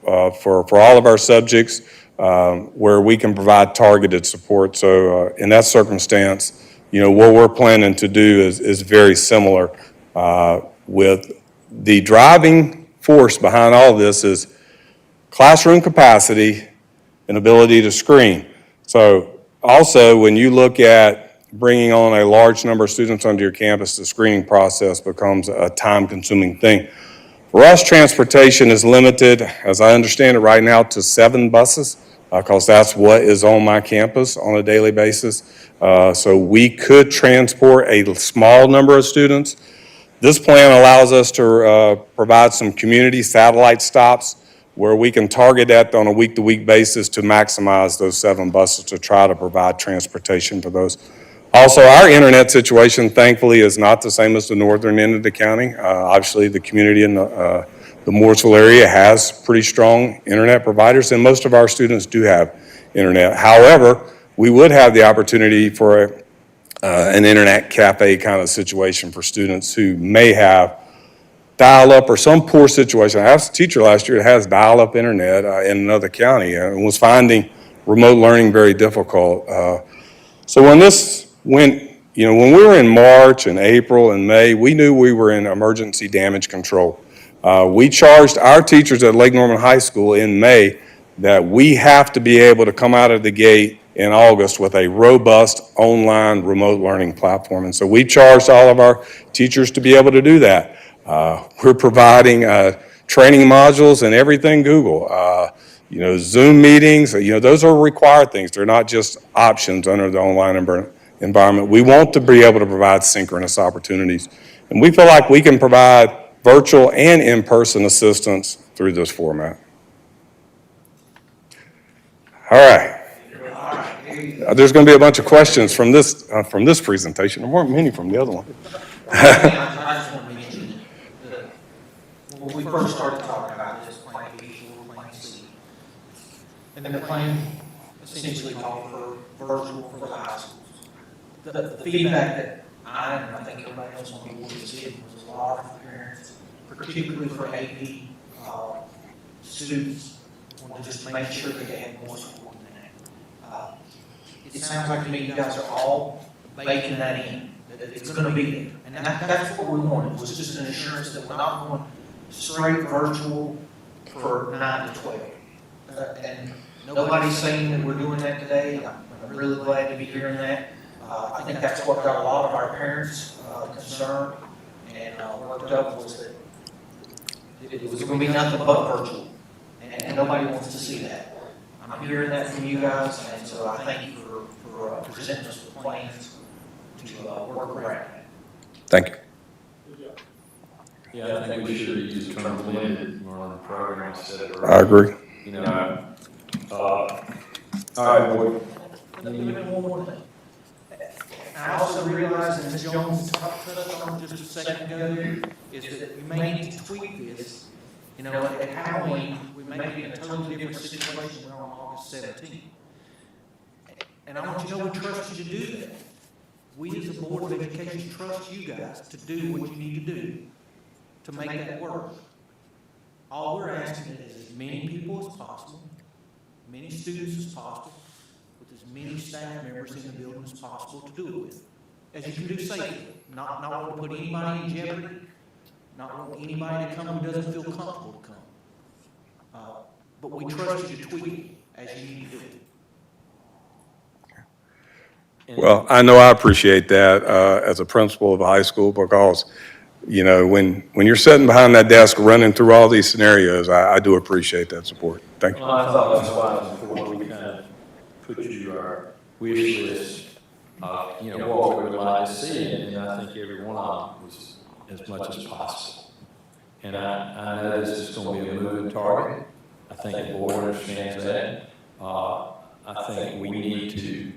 all of our subjects where we can provide targeted support. So in that circumstance, what we're planning to do is very similar. With the driving force behind all of this is classroom capacity and ability to screen. So also, when you look at bringing on a large number of students onto your campus, the screening process becomes a time-consuming thing. For us, transportation is limited, as I understand it right now, to 7 buses, because that's what is on my campus on a daily basis. So we could transport a small number of students. This plan allows us to provide some community satellite stops where we can target that on a week-to-week basis to maximize those 7 buses to try to provide transportation for those. Also, our internet situation, thankfully, is not the same as the northern end of the county. Obviously, the community in the Mooresville area has pretty strong internet providers, and most of our students do have internet. However, we would have the opportunity for an internet cafe kind of situation for students who may have dial-up or some poor situation. I asked a teacher last year that has dial-up internet in another county and was finding remote learning very difficult. So when this went, when we were in March and April and May, we knew we were in emergency damage control. We charged our teachers at Lake Norman High School in May that we have to be able to come out of the gate in August with a robust online remote learning platform. And so we charged all of our teachers to be able to do that. We're providing training modules and everything Google. Zoom meetings, those are required things. They're not just options under the online environment. We want to be able to provide synchronous opportunities. And we feel like we can provide virtual and in-person assistance through this format. All right. There's going to be a bunch of questions from this presentation. There weren't many from the other one. I just want to mention that when we first started talking about this plan B or plan C, and the plan essentially called for virtual for the high schools. The feedback that and I think everybody else on the board is getting was a lot of parents, particularly for AP students, want to just make sure that they have more support than that. It sounds like to me you guys are all baking that in, that it's going to be there. And that's what we wanted, was just an assurance that we're not going straight virtual for 9 to 12. And nobody's saying that we're doing that today. I'm really glad to be hearing that. I think that's what got a lot of our parents concerned and worked up, was that it was going to be nothing but virtual. And nobody wants to see that. I'm hearing that from you guys, and so I thank you for presenting us with plans to work around that. Thank you. Yeah, I think we should use the term blended more on the program instead of. I agree. All right, board. Let me one more thing. I also realize, and Ms. Jones touched on just a second ago, is that we may need to tweak this. You know, at Halloween, we may be in a totally different situation than on August 17th. And I want you to know we trust you to do that. We as a Board of Education trust you guys to do what you need to do to make that work. All we're asking is as many people as possible, many students as possible, with as many staff members in the building as possible to do it with, as you can do safely. Not want to put anybody in jeopardy, not want anybody to come who doesn't feel comfortable to come. But we trust you to tweak it as you need to do it. Well, I know I appreciate that as a principal of a high school because, you know, when you're sitting behind that desk running through all these scenarios, I do appreciate that support. Thank you. Well, I thought that's why before we kind of put you our wish list, you know, what we would like to see, and I think every one of them was as much as possible. And I know this is going to be a moving target. I think the board understands that. I think we need to,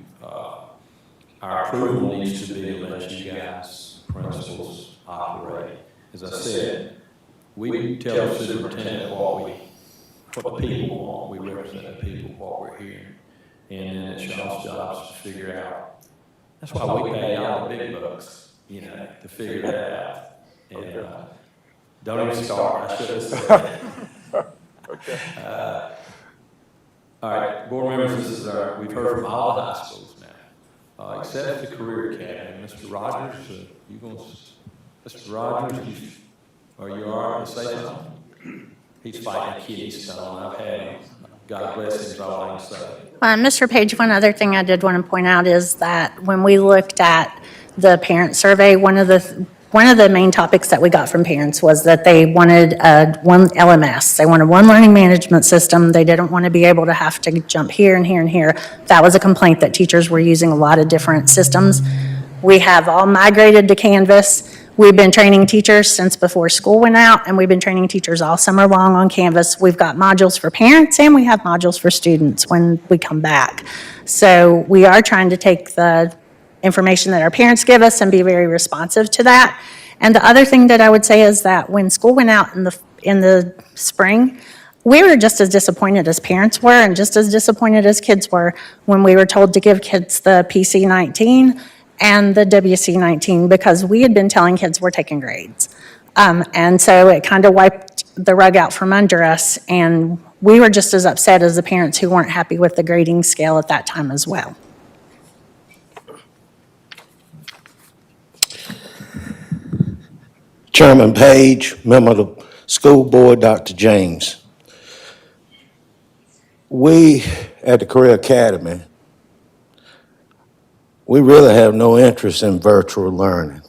our approval needs to be to let you guys, principals, operate. As I said, we tell the superintendent what the people want. We represent the people, what we're hearing. And then it's y'all's jobs to figure out. That's why we pay y'all the big bucks, you know, to figure that out. And don't even start, I should have said that. Okay. All right, board members, this is we've heard from all the high schools now, except the Career Academy. Mr. Rogers, Mr. Rogers, are you all right to say something? He's fighting a kidney stone. I've had him. God bless him, is all I can say. Mr. Page, one other thing I did want to point out is that when we looked at the parent survey, one of the main topics that we got from parents was that they wanted one LMS. They wanted one learning management system. They didn't want to be able to have to jump here and here and here. That was a complaint that teachers were using a lot of different systems. We have all migrated to Canvas. We've been training teachers since before school went out, and we've been training teachers all summer long on Canvas. We've got modules for parents, and we have modules for students when we come back. So we are trying to take the information that our parents give us and be very responsive to that. And the other thing that I would say is that when school went out in the spring, we were just as disappointed as parents were and just as disappointed as kids were when we were told to give kids the PC-19 and the WC-19 because we had been telling kids we're taking grades. And so it kind of wiped the rug out from under us, and we were just as upset as the parents who weren't happy with the grading scale at that time as well. Chairman Page, member of the school board, Dr. James. We at the Career Academy, we really have no interest in virtual learning,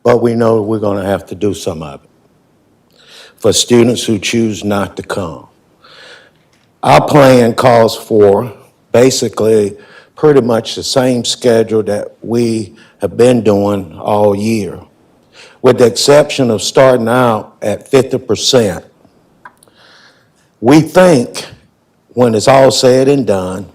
but we know we're going to have to do some of it for students who choose not to come. Our plan calls for basically pretty much the same schedule that we have been doing all year, with the exception of starting out at 50%. We think, when it's all said and done,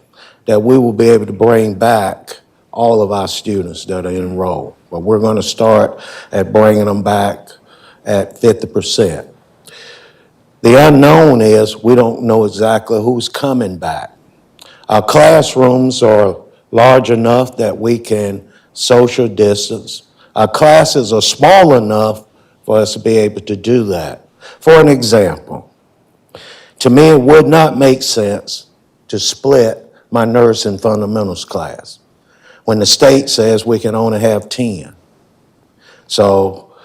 that we will be able to bring back all of our students that are enrolled. But we're going to start at bringing them back at 50%. The unknown is we don't know exactly who's coming back. Our classrooms are large enough that we can social distance. Our classes are small enough for us to be able to do that. For an example, to me, it would not make sense to split my nursing fundamentals class when the state says we can only have 10. So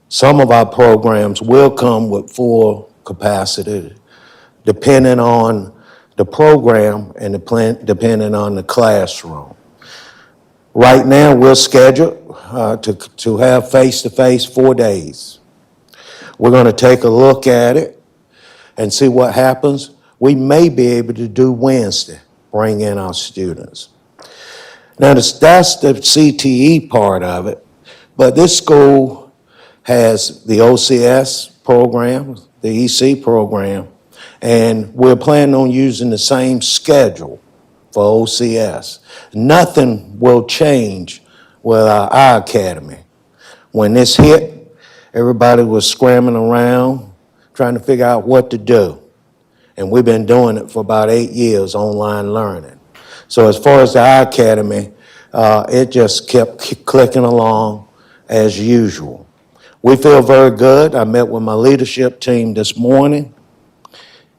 some of our programs will come with full capacity depending on the program and depending on the classroom. Right now, we're scheduled to have face-to-face 4 days. We're going to take a look at it and see what happens. We may be able to do Wednesday, bring in our students. Now, that's the CTE part of it, but this school has the OCS program, the EC program, and we're planning on using the same schedule for OCS. Nothing will change with our academy. When this hit, everybody was scrambling around, trying to figure out what to do. And we've been doing it for about 8 years, online learning. So as far as the academy, it just kept clicking along as usual. We feel very good. I met with my leadership team this morning,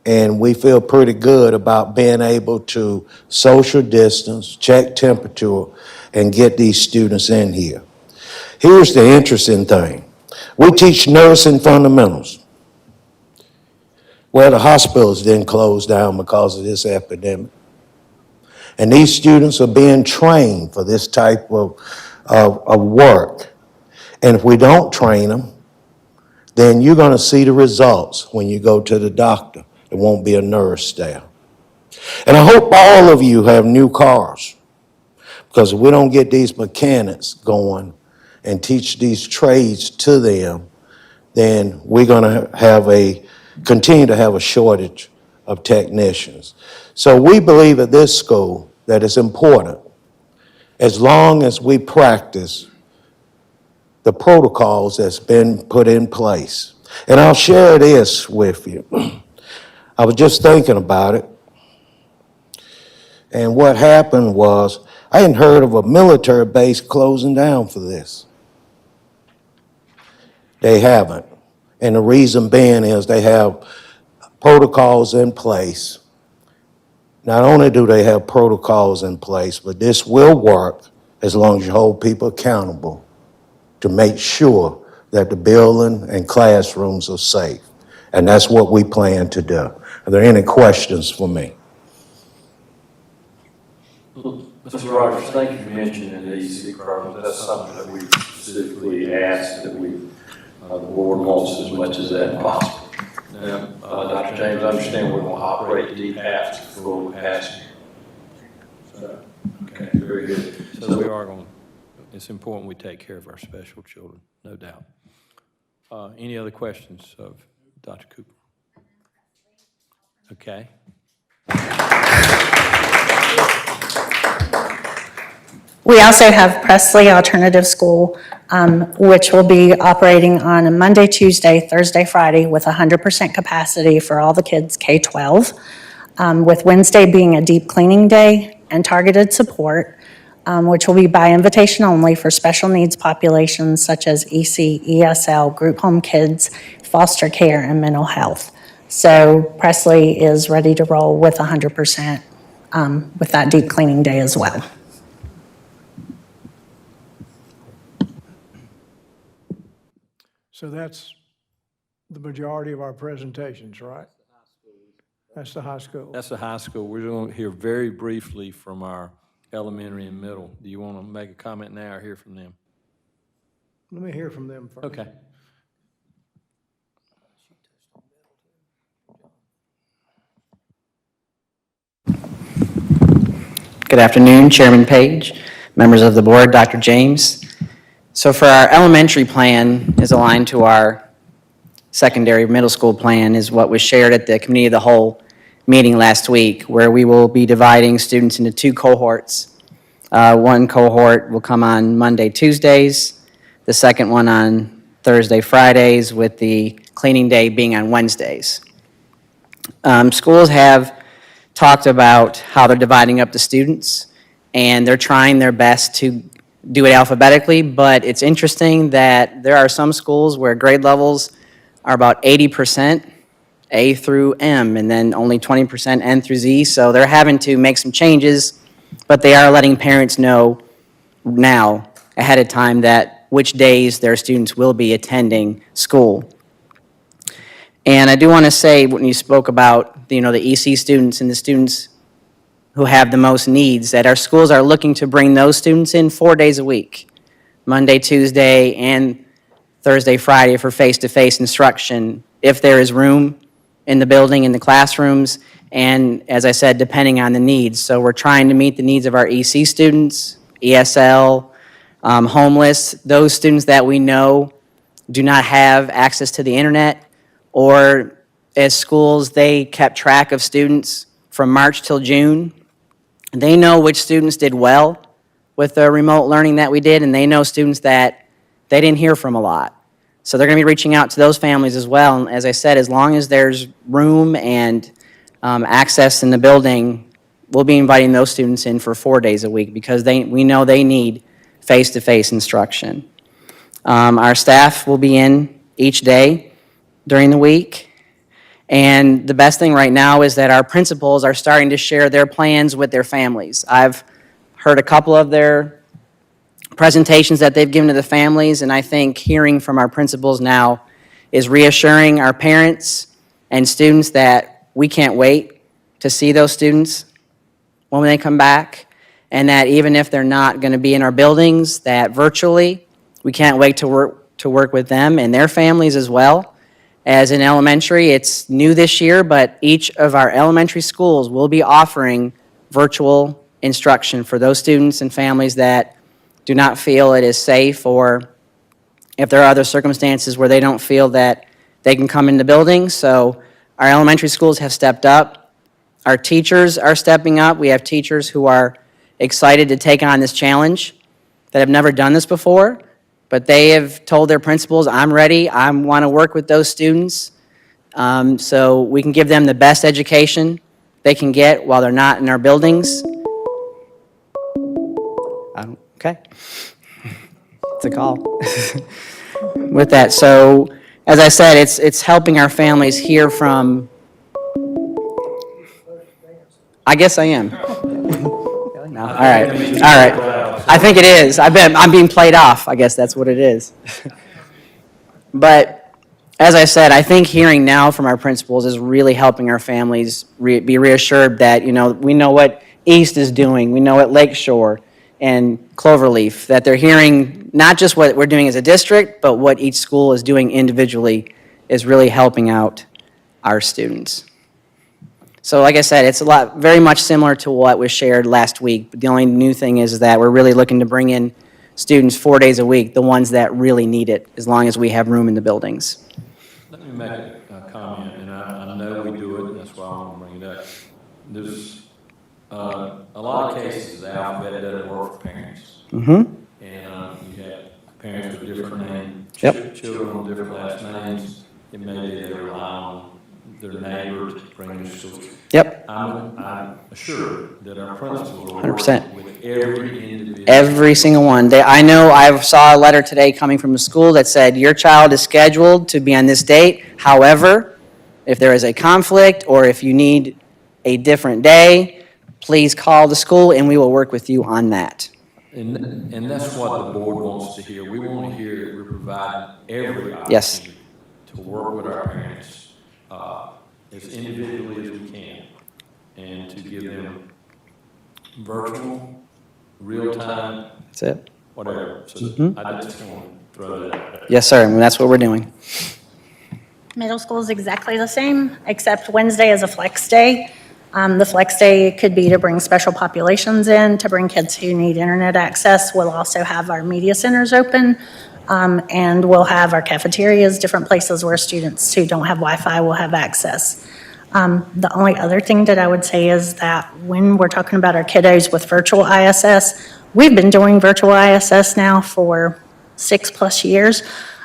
and we feel pretty good about being able to social distance, check temperature, and get these students in here. Here's the interesting thing. We teach nursing fundamentals. Well, the hospitals didn't close down because of this epidemic. And these students are being trained for this type of work. And if we don't train them, then you're going to see the results when you go to the doctor. There won't be a nurse there. And I hope all of you have new cars, because if we don't get these mechanics going and teach these trades to them, then we're going to continue to have a shortage of technicians. So we believe at this school that it's important, as long as we practice the protocols that's been put in place. And I'll share this with you. I was just thinking about it, and what happened was I hadn't heard of a military base closing down for this. They haven't. And the reason being is they have protocols in place. Not only do they have protocols in place, but this will work as long as you hold people accountable to make sure that the building and classrooms are safe. And that's what we plan to do. Are there any questions for me? Mr. Rogers, thank you for mentioning the EC programs. That's something that we specifically asked that the board wants as much as that possible. Now, Dr. James, I understand we're going to operate DPAP to full capacity. So, okay, very good. So we are going, it's important we take care of our special children, no doubt. Any other questions of Dr. Cooper? Okay. We also have Presley Alternative School, which will be operating on a Monday, Tuesday, Thursday, Friday with 100% capacity for all the kids K-12, with Wednesday being a deep cleaning day and targeted support, which will be by invitation only for special needs populations such as EC, ESL, group home kids, foster care, and mental health. So Presley is ready to roll with 100% with that deep cleaning day as well. So that's the majority of our presentations, right? That's the high school. That's the high school. We're going to hear very briefly from our elementary and middle. Do you want to make a comment now or hear from them? Let me hear from them first. Okay. Good afternoon, Chairman Page, members of the board, Dr. James. So for our elementary plan is aligned to our secondary middle school plan is what was shared at the committee of the whole meeting last week, where we will be dividing students into two cohorts. One cohort will come on Monday, Tuesdays, the second one on Thursday, Fridays, with the cleaning day being on Wednesdays. Schools have talked about how they're dividing up the students, and they're trying their best to do it alphabetically, but it's interesting that there are some schools where grade levels are about 80% A through M, and then only 20% N through Z, so they're having to make some changes, but they are letting parents know now ahead of time that which days their students will be attending school. And I do want to say, when you spoke about, the EC students and the students who have the most needs, that our schools are looking to bring those students in 4 days a week, Monday, Tuesday, and Thursday, Friday for face-to-face instruction, if there is room in the building, in the classrooms, and as I said, depending on the needs. So we're trying to meet the needs of our EC students, ESL, homeless, those students that we know do not have access to the internet, or as schools, they kept track of students from March till June. They know which students did well with the remote learning that we did, and they know students that they didn't hear from a lot. So they're going to be reaching out to those families as well. And as I said, as long as there's room and access in the building, we'll be inviting those students in for 4 days a week because we know they need face-to-face instruction. Our staff will be in each day during the week. And the best thing right now is that our principals are starting to share their plans with their families. I've heard a couple of their presentations that they've given to the families, and I think hearing from our principals now is reassuring our parents and students that we can't wait to see those students when they come back, and that even if they're not going to be in our buildings, that virtually, we can't wait to work with them and their families as well. As in elementary, it's new this year, but each of our elementary schools will be offering virtual instruction for those students and families that do not feel it is safe, or if there are other circumstances where they don't feel that they can come in the building. So our elementary schools have stepped up. Our teachers are stepping up. We have teachers who are excited to take on this challenge that have never done this before, but they have told their principals, I'm ready, I want to work with those students, so we can give them the best education they can get while they're not in our buildings. Okay. It's a call. With that, so as I said, it's helping our families hear from. I guess I am. No. All right. I think it is. I'm being played off. I guess that's what it is. But as I said, I think hearing now from our principals is really helping our families be reassured that, we know what East is doing, we know what Lakeshore and Cloverleaf, that they're hearing not just what we're doing as a district, but what each school is doing individually is really helping out our students. So like I said, it's very much similar to what was shared last week, but the only new thing is that we're really looking to bring in students 4 days a week, the ones that really need it, as long as we have room in the buildings. Let me make a comment, and I know we do it, and that's why I want to bring it up. There's a lot of cases the alphabet doesn't work for parents. Mm-hmm. And you have parents with different names, Yep. children with different last names. It may be they rely on their neighbor to bring their children. Yep. I'm assured that our principals will 100%. work with every individual. Every single one. I know I saw a letter today coming from a school that said, your child is scheduled to be on this date. However, if there is a conflict or if you need a different day, please call the school and we will work with you on that. And that's what the board wants to hear. We want to hear that we're providing every Yes. opportunity to work with our parents as individually as we can, and to give them virtual, real-time, That's it. whatever. So I just want to throw that out there. Yes, sir, and that's what we're doing. Middle school is exactly the same, except Wednesday is a flex day. The flex day could be to bring special populations in, to bring kids who need internet access. We'll also have our media centers open, and we'll have our cafeterias, different places where students who don't have Wi-Fi will have access. The only other thing that I would say is that when we're talking about our kiddos with virtual ISS, we've been doing virtual ISS now for 6+ years.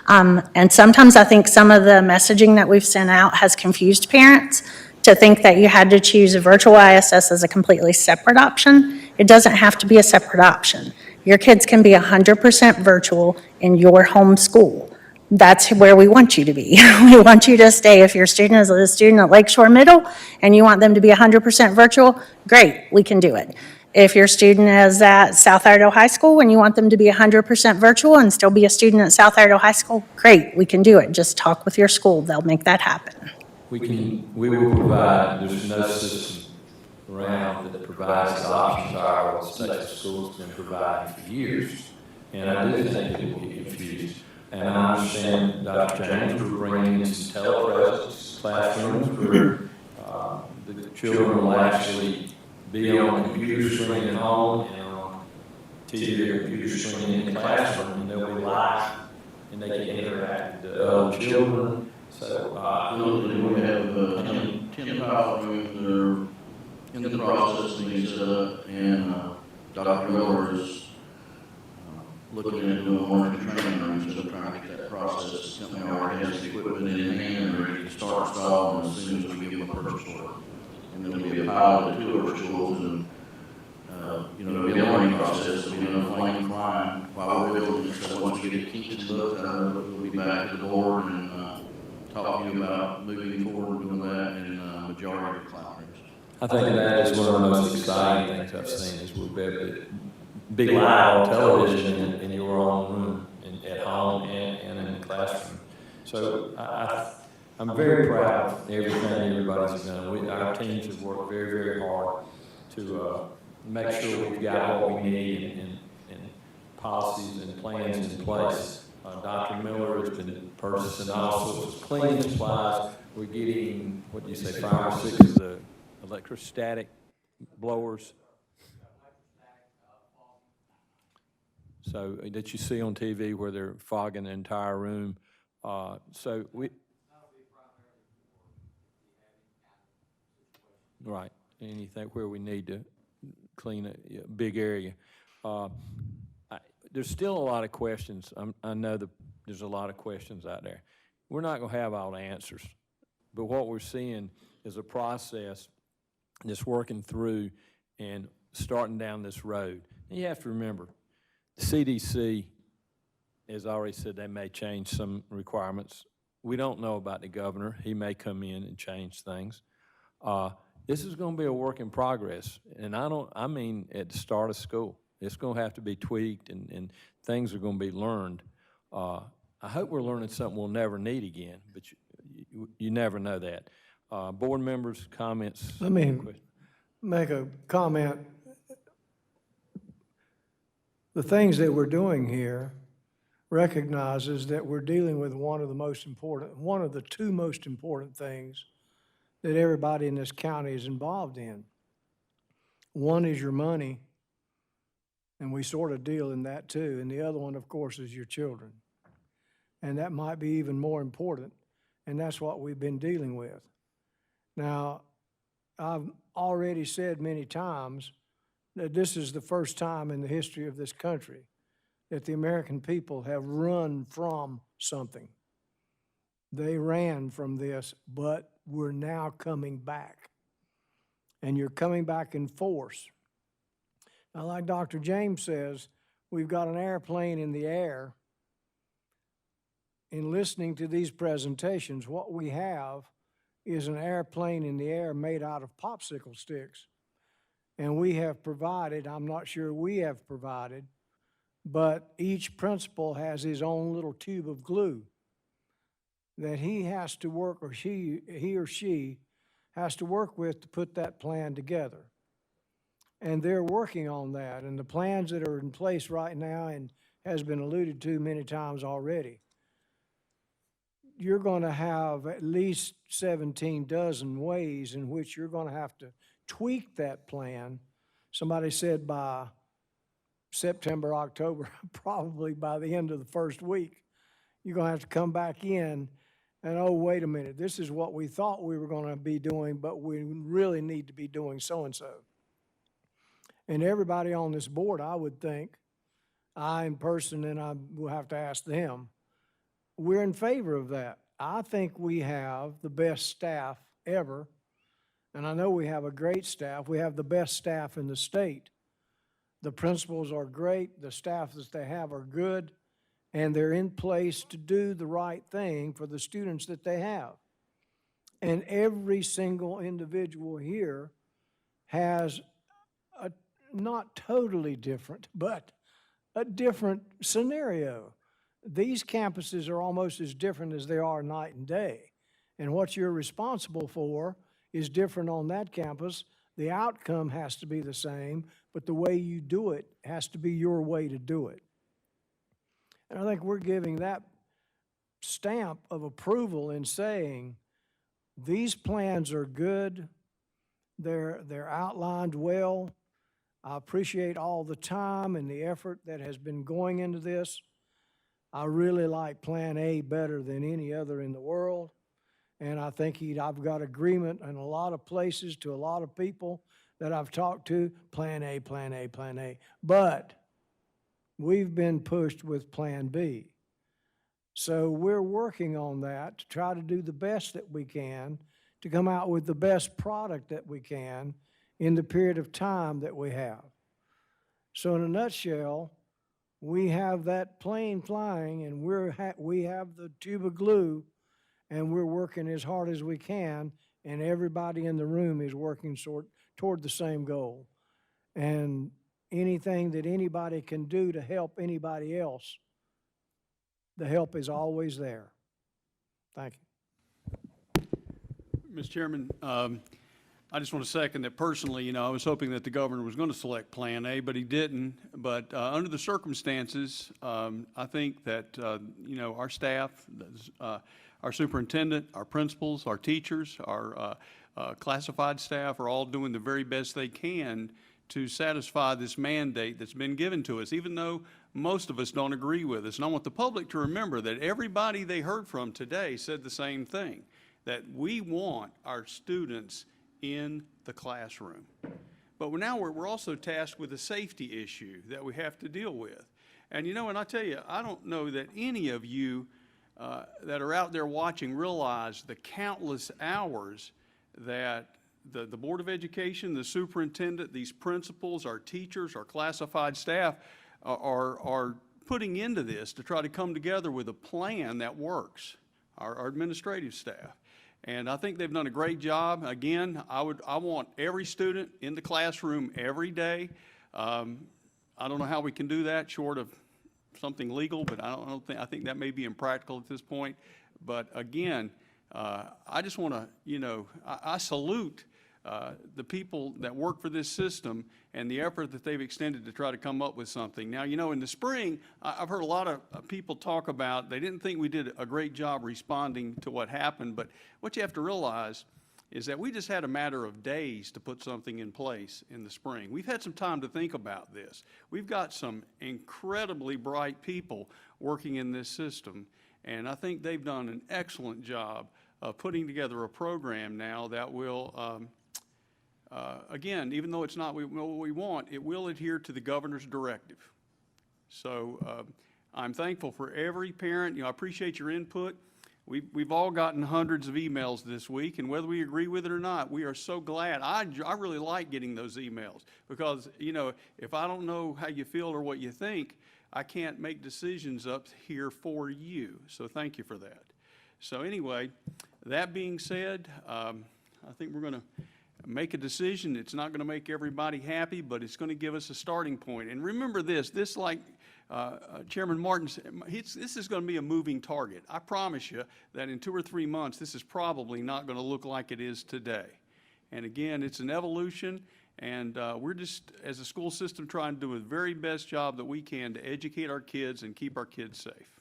And sometimes I think some of the messaging that we've sent out has confused parents to think that you had to choose a virtual ISS as a completely separate option. It doesn't have to be a separate option. Your kids can be 100% virtual in your home school. That's where we want you to be. We want you to stay. If your student is a student at Lakeshore Middle and you want them to be 100% virtual, great, we can do it. If your student is at South Iredell High School and you want them to be 100% virtual and still be a student at South Iredell High School, great, we can do it. Just talk with your school. They'll make that happen. We will provide, there's no system around that provides the options our state school's been providing for years. And I do think it will get confused. And I understand Dr. James, we're bringing in some telepresence classrooms where the children will actually be on a computer screen at home and on TV or computer screen in the classroom, and they'll be live and they can interact with the other children. So, we have 10 pilot rooms that are in the process of being set up, and Dr. Miller is looking at doing more training rooms, so trying to get that process. The company already has the equipment in hand and ready to start installing as soon as we give them a purchase order. And there'll be a pilot at 2 of our schools, and, there'll be a learning process, there'll be no flame flying while we're building it. So once we get it kicked and looked, we'll be back to the board and, talk to you about moving forward and doing that in, majority of the classrooms. I think that is one of the most exciting things I've seen, is we'll be able to be live on television in your own room, at home and in the classroom. So I'm very proud of everything everybody's done. Our teams have worked very, very hard to make sure we've got what we need and policies and plans in place. Dr. Miller has been purchasing all sorts of cleaning supplies. We're getting, 5 or 6 of the electrostatic blowers. So that you see on TV where they're fogging the entire room. Right, anything where we need to clean a big area. There's still a lot of questions. I know there's a lot of questions out there. We're not going to have all the answers, but what we're seeing is a process that's working through and starting down this road. And you have to remember, the CDC has already said they may change some requirements. We don't know about the governor. He may come in and change things. This is going to be a work in progress, and I mean at the start of school. It's going to have to be tweaked, and things are going to be learned. I hope we're learning something we'll never need again, but you never know that. Board members, comments? Let me make a comment. The things that we're doing here recognizes that we're dealing with one of the 2 most important things that everybody in this county is involved in. One is your money, and we sort of deal in that too. And the other one, of course, is your children. And that might be even more important, and that's what we've been dealing with. Now, I've already said many times that this is the first time in the history of this country that the American people have run from something. They ran from this, but we're now coming back. And you're coming back in force. Now, like Dr. James says, we've got an airplane in the air. In listening to these presentations, what we have is an airplane in the air made out of popsicle sticks. And we have provided, I'm not sure we have provided, but each principal has his own little tube of glue that he has to work, or he or she has to work with to put that plan together. And they're working on that. And the plans that are in place right now, and has been alluded to many times already, you're going to have at least 17 dozen ways in which you're going to have to tweak that plan. Somebody said by September, October, probably by the end of the first week, you're going to have to come back in and, oh, wait a minute, this is what we thought we were going to be doing, but we really need to be doing so-and-so. And everybody on this board, I would think, I in person, and I will have to ask them, we're in favor of that. I think we have the best staff ever, and I know we have a great staff. We have the best staff in the state. The principals are great, the staff that they have are good, and they're in place to do the right thing for the students that they have. And every single individual here has a not totally different, but a different scenario. These campuses are almost as different as they are night and day. And what you're responsible for is different on that campus. The outcome has to be the same, but the way you do it has to be your way to do it. And I think we're giving that stamp of approval in saying these plans are good, they're outlined well. I appreciate all the time and the effort that has been going into this. I really like Plan A better than any other in the world. And I think I've got agreement in a lot of places to a lot of people that I've talked to, Plan A, Plan A, Plan A. But we've been pushed with Plan B. So we're working on that to try to do the best that we can, to come out with the best product that we can in the period of time that we have. So in a nutshell, we have that plane flying, and we have the tube of glue, and we're working as hard as we can, and everybody in the room is working toward the same goal. And anything that anybody can do to help anybody else, the help is always there. Thank you. Mr. Chairman, I just want to second that personally, I was hoping that the governor was going to select Plan A, but he didn't. But under the circumstances, I think that, our staff, our superintendent, our principals, our teachers, our classified staff are all doing the very best they can to satisfy this mandate that's been given to us, even though most of us don't agree with us. And I want the public to remember that everybody they heard from today said the same thing, that we want our students in the classroom. But now we're also tasked with a safety issue that we have to deal with. And and I tell you, I don't know that any of you that are out there watching realize the countless hours that the Board of Education, the superintendent, these principals, our teachers, our classified staff are putting into this to try to come together with a plan that works, our administrative staff. And I think they've done a great job. Again, I want every student in the classroom every day. I don't know how we can do that short of something legal, but I think that may be impractical at this point. But again, I just want to, I salute the people that work for this system and the effort that they've extended to try to come up with something. Now, in the spring, I've heard a lot of people talk about, they didn't think we did a great job responding to what happened, but what you have to realize is that we just had a matter of days to put something in place in the spring. We've had some time to think about this. We've got some incredibly bright people working in this system, and I think they've done an excellent job of putting together a program now that will, again, even though it's not what we want, it will adhere to the governor's directive. So I'm thankful for every parent. I appreciate your input. We've all gotten hundreds of emails this week, and whether we agree with it or not, we are so glad. I really like getting those emails because, if I don't know how you feel or what you think, I can't make decisions up here for you. So thank you for that. So anyway, that being said, I think we're going to make a decision. It's not going to make everybody happy, but it's going to give us a starting point. And remember this like Chairman Martin said, this is going to be a moving target. I promise you that in 2 or 3 months, this is probably not going to look like it is today. And again, it's an evolution, and we're just, as a school system, trying to do the very best job that we can to educate our kids and keep our kids safe.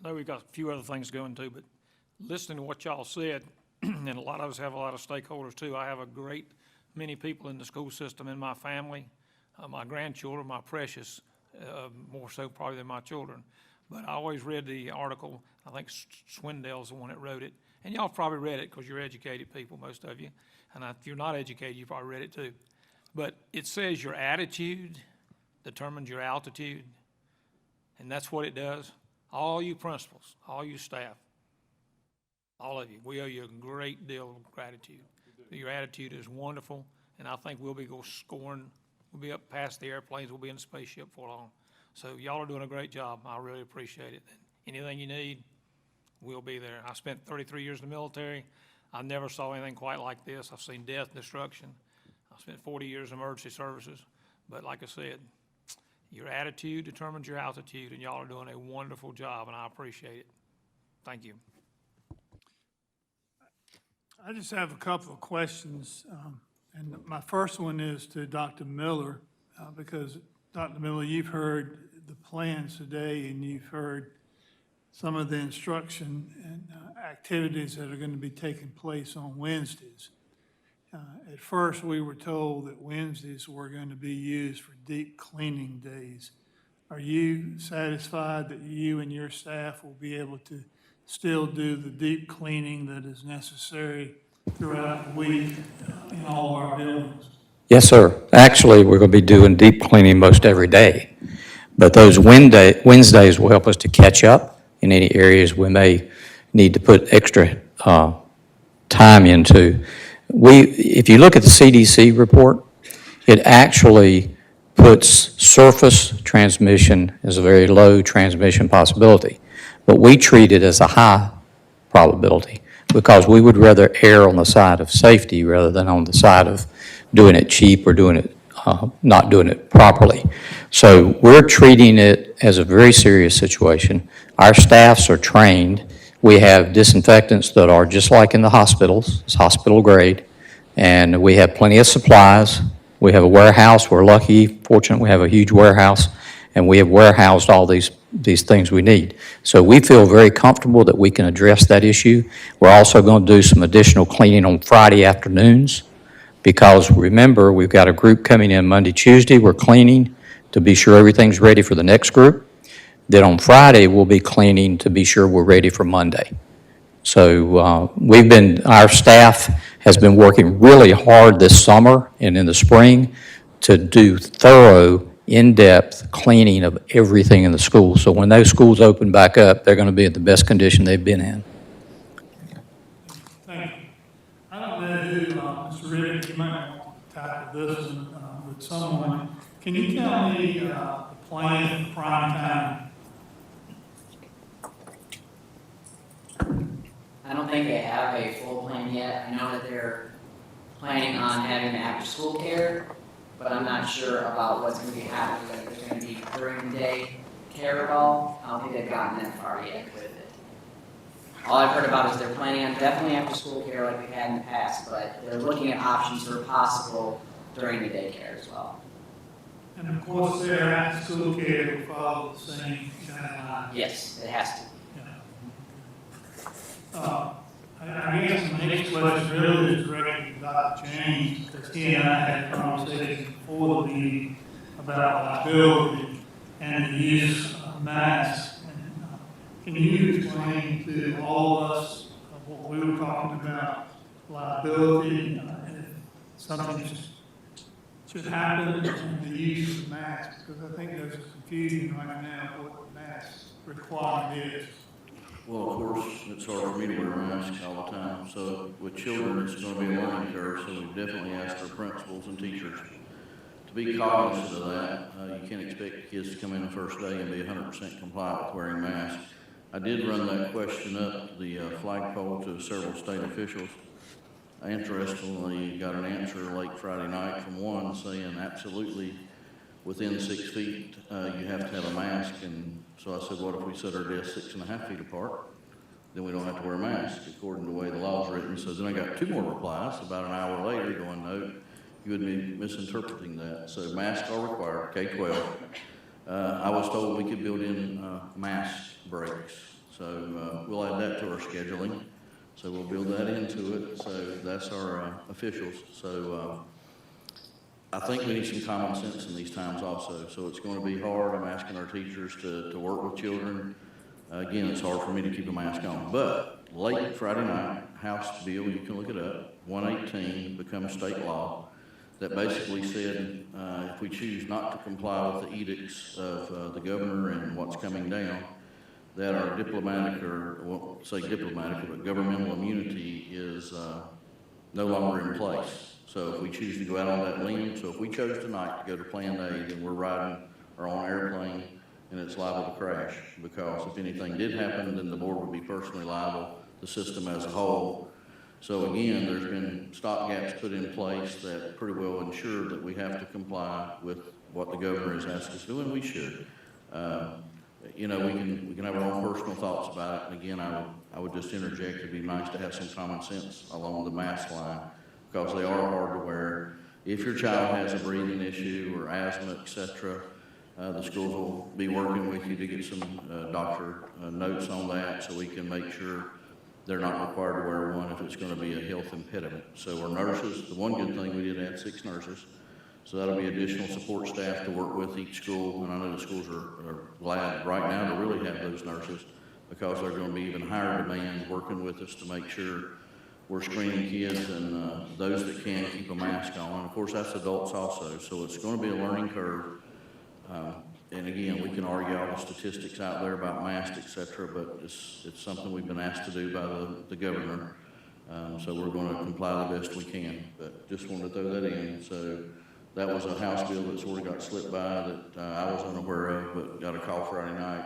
I know we've got a few other things going too, but listening to what y'all said, and a lot of us have a lot of stakeholders too. I have a great many people in the school system in my family, my grandchildren, my precious, more so probably than my children. But I always read the article. I think Swindell's the one that wrote it. And y'all probably read it because you're educated people, most of you. And if you're not educated, you probably read it too. But it says your attitude determines your altitude. And that's what it does. All you principals, all you staff, all of you, we owe you a great deal of gratitude. Your attitude is wonderful, and I think we'll be scoring. We'll be up past the airplanes. We'll be in the spaceship for long. So y'all are doing a great job. I really appreciate it. Anything you need, we'll be there. I spent 33 years in the military. I never saw anything quite like this. I've seen death and destruction. I spent 40 years in emergency services. But like I said, your attitude determines your altitude, and y'all are doing a wonderful job, and I appreciate it. Thank you. I just have a couple of questions, and my first one is to Dr. Miller, because Dr. Miller, you've heard the plans today, and you've heard some of the instruction and activities that are going to be taking place on Wednesdays. At first, we were told that Wednesdays were going to be used for deep cleaning days. Are you satisfied that you and your staff will be able to still do the deep cleaning that is necessary throughout the week in all of our buildings? Yes, sir. Actually, we're going to be doing deep cleaning most every day. But those Wednesdays will help us to catch up in any areas we may need to put extra time into. If you look at the CDC report, it actually puts surface transmission as a very low transmission possibility. But we treat it as a high probability because we would rather err on the side of safety rather than on the side of doing it cheap or doing it not doing it properly. So we're treating it as a very serious situation. Our staffs are trained. We have disinfectants that are just like in the hospitals. It's hospital grade. And we have plenty of supplies. We have a warehouse. We're lucky, fortunate, we have a huge warehouse, and we have warehoused all these things we need. So we feel very comfortable that we can address that issue. We're also going to do some additional cleaning on Friday afternoons because remember, we've got a group coming in Monday, Tuesday. We're cleaning to be sure everything's ready for the next group. Then on Friday, we'll be cleaning to be sure we're ready for Monday. So our staff has been working really hard this summer and in the spring to do thorough, in-depth cleaning of everything in the school. So when those schools open back up, they're going to be in the best condition they've been in. Thank you. I don't know who, Mr. Riddick, you might want to tackle this with someone. Can you tell me the plan for prime time? I don't think they have a full plan yet. I know that they're planning on having after-school care, but I'm not sure about what's going to be happening, like there's going to be during the day care at all. I don't think they've gotten that far yet with it. All I've heard about is they're planning on definitely after-school care like we've had in the past, but they're looking at options for possible during the daycare as well. And of course, their after-school care will follow the same guidelines. Yes, it has to. I guess the next question really is directed to Dr. James, because he and I had a conversation before the meeting about liability and the use of masks. And, can you explain to all of us what we were talking about, liability, and if something should happen, and the use of masks? Because I think there's a confusion right now of what the mask requirement is. Well, of course, it's hard for me to wear a mask all the time, so with children, it's going to be a learning curve, so we've definitely asked our principals and teachers to be cognizant of that. You can't expect kids to come in the first day and be 100% compliant with wearing masks. I did run that question up the flagpole to several state officials. I interestingly got an answer late Friday night from one saying absolutely within 6 feet, you have to have a mask. And so I said, what if we set our desks 6.5 feet apart? Then we don't have to wear a mask according to the way the law's written. So then I got 2 more replies about an hour later going, no, you would be misinterpreting that. So masks are required, K-12. I was told we could build in mask breaks. So we'll add that to our scheduling. So we'll build that into it. So that's our officials. So I think we need some common sense in these times also. So it's going to be hard. I'm asking our teachers to work with children. Again, it's hard for me to keep a mask on. But late Friday night, House bill, you can look it up, 118 becomes state law that basically said if we choose not to comply with the edicts of the governor and what's coming down, that our diplomatic, or I won't say diplomatic, but governmental immunity is no longer in place. So if we choose to go out on that limb, so if we chose tonight to go to Plan A, then we're riding our own airplane and it's liable to crash, because if anything did happen, then the board would be personally liable, the system as a whole. So again, there's been stopgaps put in place that pretty well ensure that we have to comply with what the governor has asked us to do, and we should. You know, we can have our own personal thoughts about it. And again, I would just interject, it'd be nice to have some common sense along the mask line, because they are hard to wear. If your child has a breathing issue or asthma, etc., the schools will be working with you to get some doctor notes on that, so we can make sure they're not required to wear one if it's going to be a health impediment. So our nurses, the one good thing, we did add 6 nurses. So that'll be additional support staff to work with each school. And I know the schools are glad right now to really have those nurses, because they're going to be even higher demand working with us to make sure we're screening kids, and those that can keep a mask on. And of course, that's adults also, so it's going to be a learning curve. And again, we can argue all the statistics out there about masks, et cetera, but it's something we've been asked to do by the governor. So we're going to comply the best we can, but just wanted to throw that in. So that was a House bill that sort of got slipped by that I was unaware of, but got a call Friday night.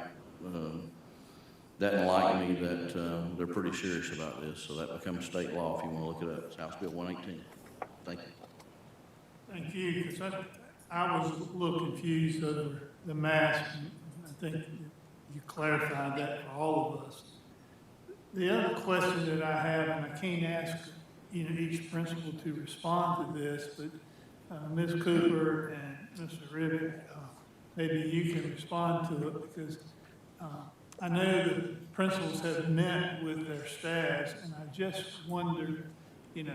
That enlightened me that they're pretty serious about this, so that becomes state law if you want to look it up. It's House Bill 118. Thank you. Thank you, because I was a little confused over the mask, and I think you clarified that for all of us. The other question that I have, and I can't ask each principal to respond to this, but Ms. Cooper and Mr. Ribbitt, maybe you can respond to it, because I know that principals have met with their staffs, and I just wondered,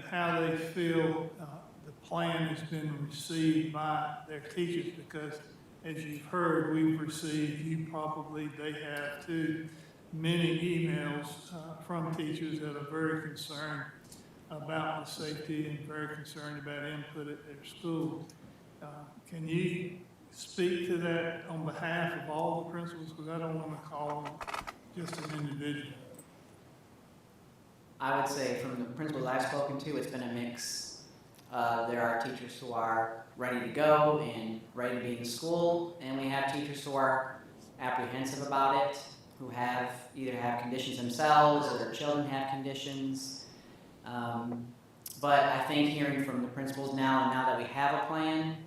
how they feel the plan has been received by their teachers, because as you've heard, we've received, they have too, many emails from teachers that are very concerned about the safety and very concerned about input at their school. Can you speak to that on behalf of all the principals? Because I don't want to call them just an individual. I would say from the principals I've spoken to, it's been a mix. There are teachers who are ready to go and ready to be in school, and we have teachers who are apprehensive about it, who either have conditions themselves or their children have conditions. But I think hearing from the principals now, and now that we have a plan,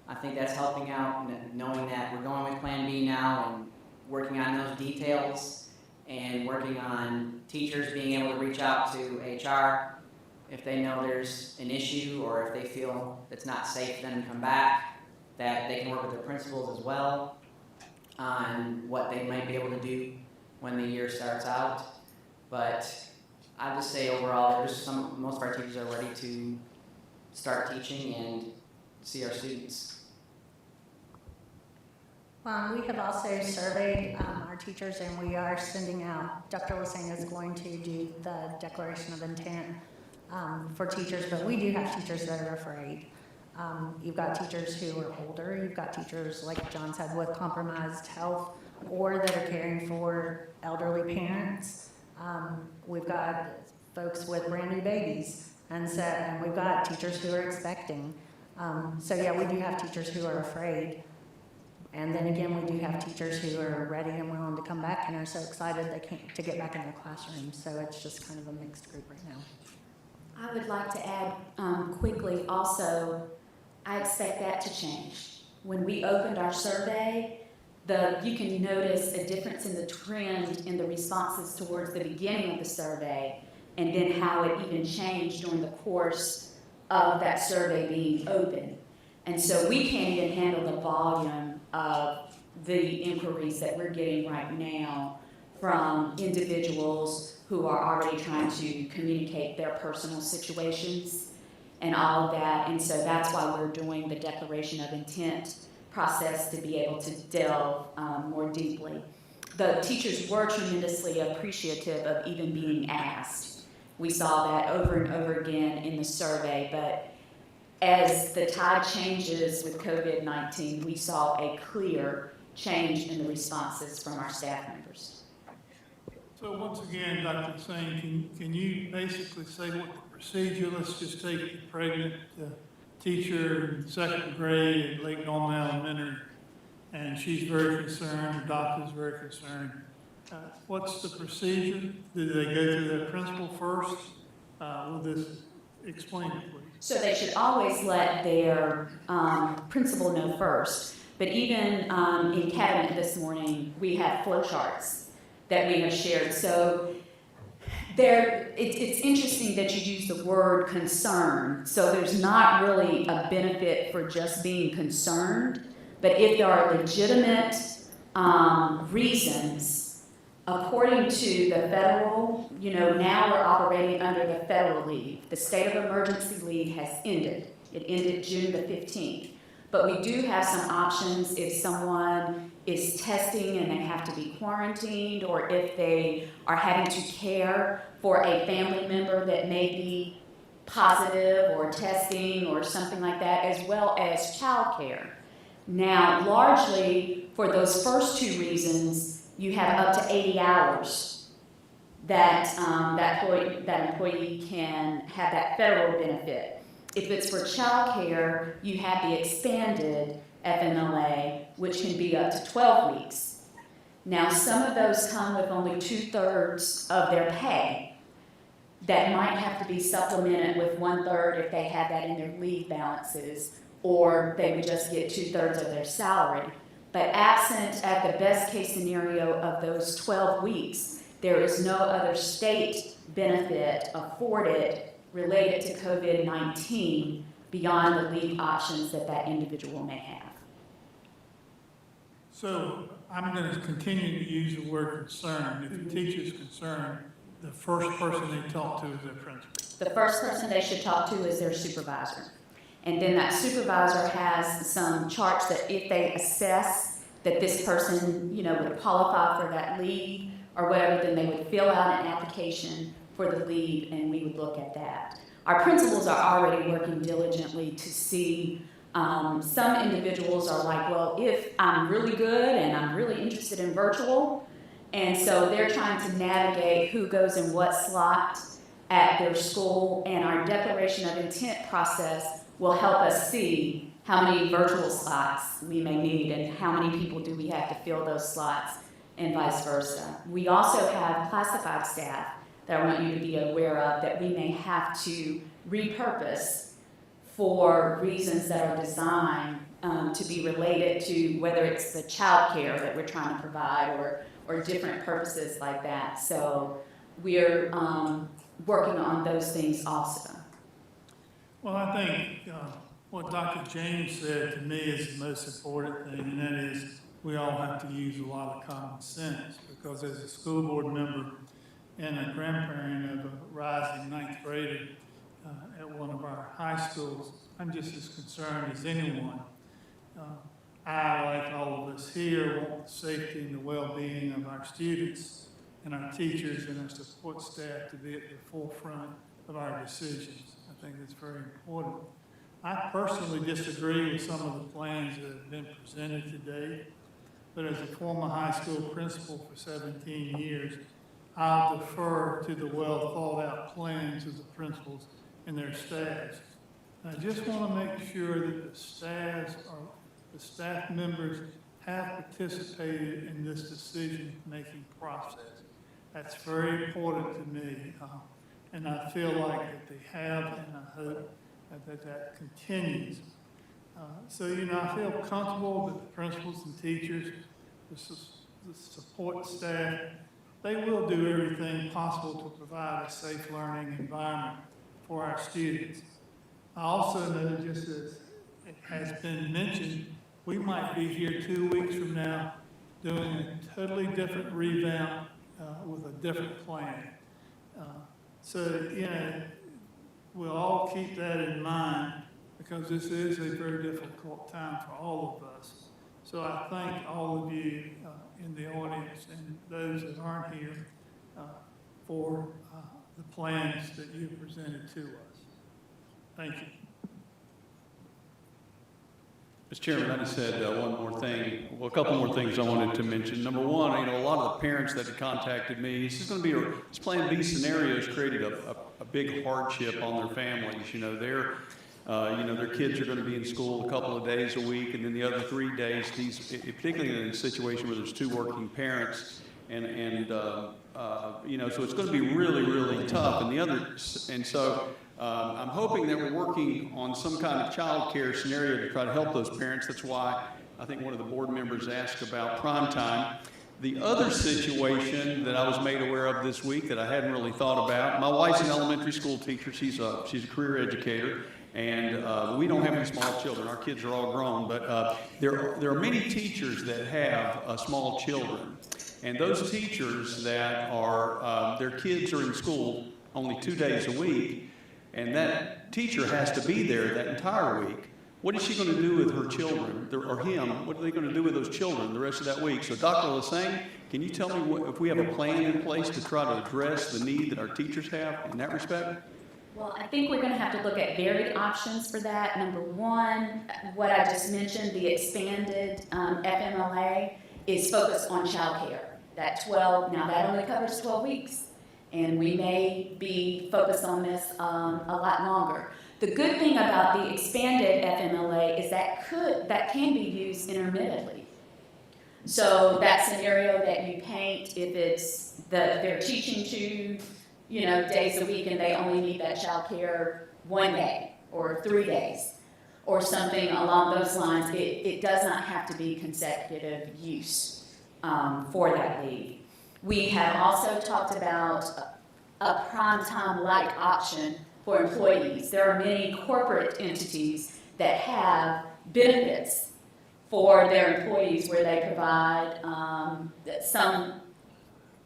I think that's helping out, knowing that we're going with Plan B now and working on those details and working on teachers being able to reach out to HR if they know there's an issue or if they feel it's not safe for them to come back, that they can work with their principals as well on what they might be able to do when the year starts out. But I would say overall, most of our teachers are ready to start teaching and see our students. We have also surveyed our teachers, and we are sending out, Dr. Lasana is going to do the declaration of intent for teachers, but we do have teachers that are afraid. You've got teachers who are older, you've got teachers, like John said, with compromised health or that are caring for elderly parents. We've got folks with brand new babies, and we've got teachers who are expecting. So yeah, we do have teachers who are afraid. And then again, we do have teachers who are ready and willing to come back and are so excited to get back in their classrooms. So it's just kind of a mixed group right now. I would like to add quickly also, I expect that to change. When we opened our survey, you can notice a difference in the trend in the responses towards the beginning of the survey, and then how it even changed during the course of that survey being open. And so we can't even handle the volume of the inquiries that we're getting right now from individuals who are already trying to communicate their personal situations and all of that. And so that's why we're doing the declaration of intent process, to be able to delve more deeply. The teachers were tremendously appreciative of even being asked. We saw that over and over again in the survey, but as the tide changes with COVID-19, we saw a clear change in the responses from our staff members. So once again, Dr. Singh, can you basically say what the procedure, let's just take the pregnant teacher in second grade at Lake Norman Elementary, and she's very concerned, the doctor's very concerned. What's the procedure? Do they go to their principal first? Will this explain it, please? So they should always let their principal know first. But even in cabinet this morning, we have flow charts that we have shared. So it's interesting that you use the word concern. So there's not really a benefit for just being concerned. But if there are legitimate reasons, according to the federal, now we're operating under the federal leave. The state of emergency leave has ended. It ended June the 15th. But we do have some options if someone is testing and they have to be quarantined, or if they are having to care for a family member that may be positive or testing or something like that, as well as childcare. Now, largely, for those first two reasons, you have up to 80 hours that that employee can have that federal benefit. If it's for childcare, you have the expanded FMLA, which can be up to 12 weeks. Now, some of those come with only 2/3 of their pay. That might have to be supplemented with 1/3 if they had that in their leave balances, or they would just get 2/3 of their salary. But absent at the best case scenario of those 12 weeks, there is no other state benefit afforded related to COVID-19 beyond the leave options that that individual may have. So I'm going to continue to use the word concern. If the teacher's concerned, the first person they talk to is their principal. The first person they should talk to is their supervisor. And then that supervisor has some charts that if they assess that this person, would qualify for that leave or whatever, then they would fill out an application for the leave, and we would look at that. Our principals are already working diligently to see, some individuals are like, well, if I'm really good and I'm really interested in virtual, and so they're trying to navigate who goes in what slot at their school, and our declaration of intent process will help us see how many virtual slots we may need and how many people do we have to fill those slots, and vice versa. We also have classified staff that I want you to be aware of that we may have to repurpose for reasons that are designed to be related to whether it's the child care that we're trying to provide or different purposes like that. So we're working on those things also. Well, I think what Dr. James said to me is the most important thing, and that is we all have to use a lot of common sense, because as a school board member and a grandparent of a rising ninth grader at one of our high schools, I'm just as concerned as anyone. I, like all of us here, want the safety and the well-being of our students and our teachers and our support staff to be at the forefront of our decisions. I think that's very important. I personally disagree with some of the plans that have been presented today, but as a former high school principal for 17 years, I'll defer to the well-thought-out plans of the principals and their staffs. And I just want to make sure that the staff members have participated in this decision-making process. That's very important to me, and I feel like that they have, and I hope that continues. So, I feel comfortable that the principals and teachers, the support staff, they will do everything possible to provide a safe learning environment for our students. I also know, just as it has been mentioned, we might be here 2 weeks from now doing a totally different revamp with a different plan. So, we'll all keep that in mind, because this is a very difficult time for all of us. So I thank all of you in the audience and those that aren't here for the plans that you presented to us. Thank you. Mr. Chairman, I just had one more thing, a couple more things I wanted to mention. Number one, a lot of the parents that had contacted me, this is going to be this Plan B scenario has created a big hardship on their families. Their kids are going to be in school a couple of days a week, and then the other 3 days, particularly in a situation where there's two working parents, so it's going to be really, really tough. I'm hoping that we're working on some kind of child care scenario to try to help those parents. That's why I think one of the board members asked about prime time. The other situation that I was made aware of this week that I hadn't really thought about, my wife's an elementary school teacher. She's a career educator, and we don't have any small children. Our kids are all grown, but there are many teachers that have small children, and those teachers that are their kids are in school only 2 days a week, and that teacher has to be there that entire week. what is she going to do with her children, or him? What are they going to do with those children the rest of that week? So Dr. Lassane, can you tell me if we have a plan in place to try to address the need that our teachers have in that respect? Well, I think we're going to have to look at varied options for that. Number one, what I just mentioned, the expanded FMLA is focused on childcare. That 12, now that only covers 12 weeks, and we may be focused on this a lot longer. The good thing about the expanded FMLA is that can be used intermittently. So that scenario that you paint, if it's they're teaching 2 days a week and they only need that child care 1 day or 3 days or something along those lines, it does not have to be consecutive use for that leave. We have also talked about a prime time-like option for employees. There are many corporate entities that have benefits for their employees where they provide some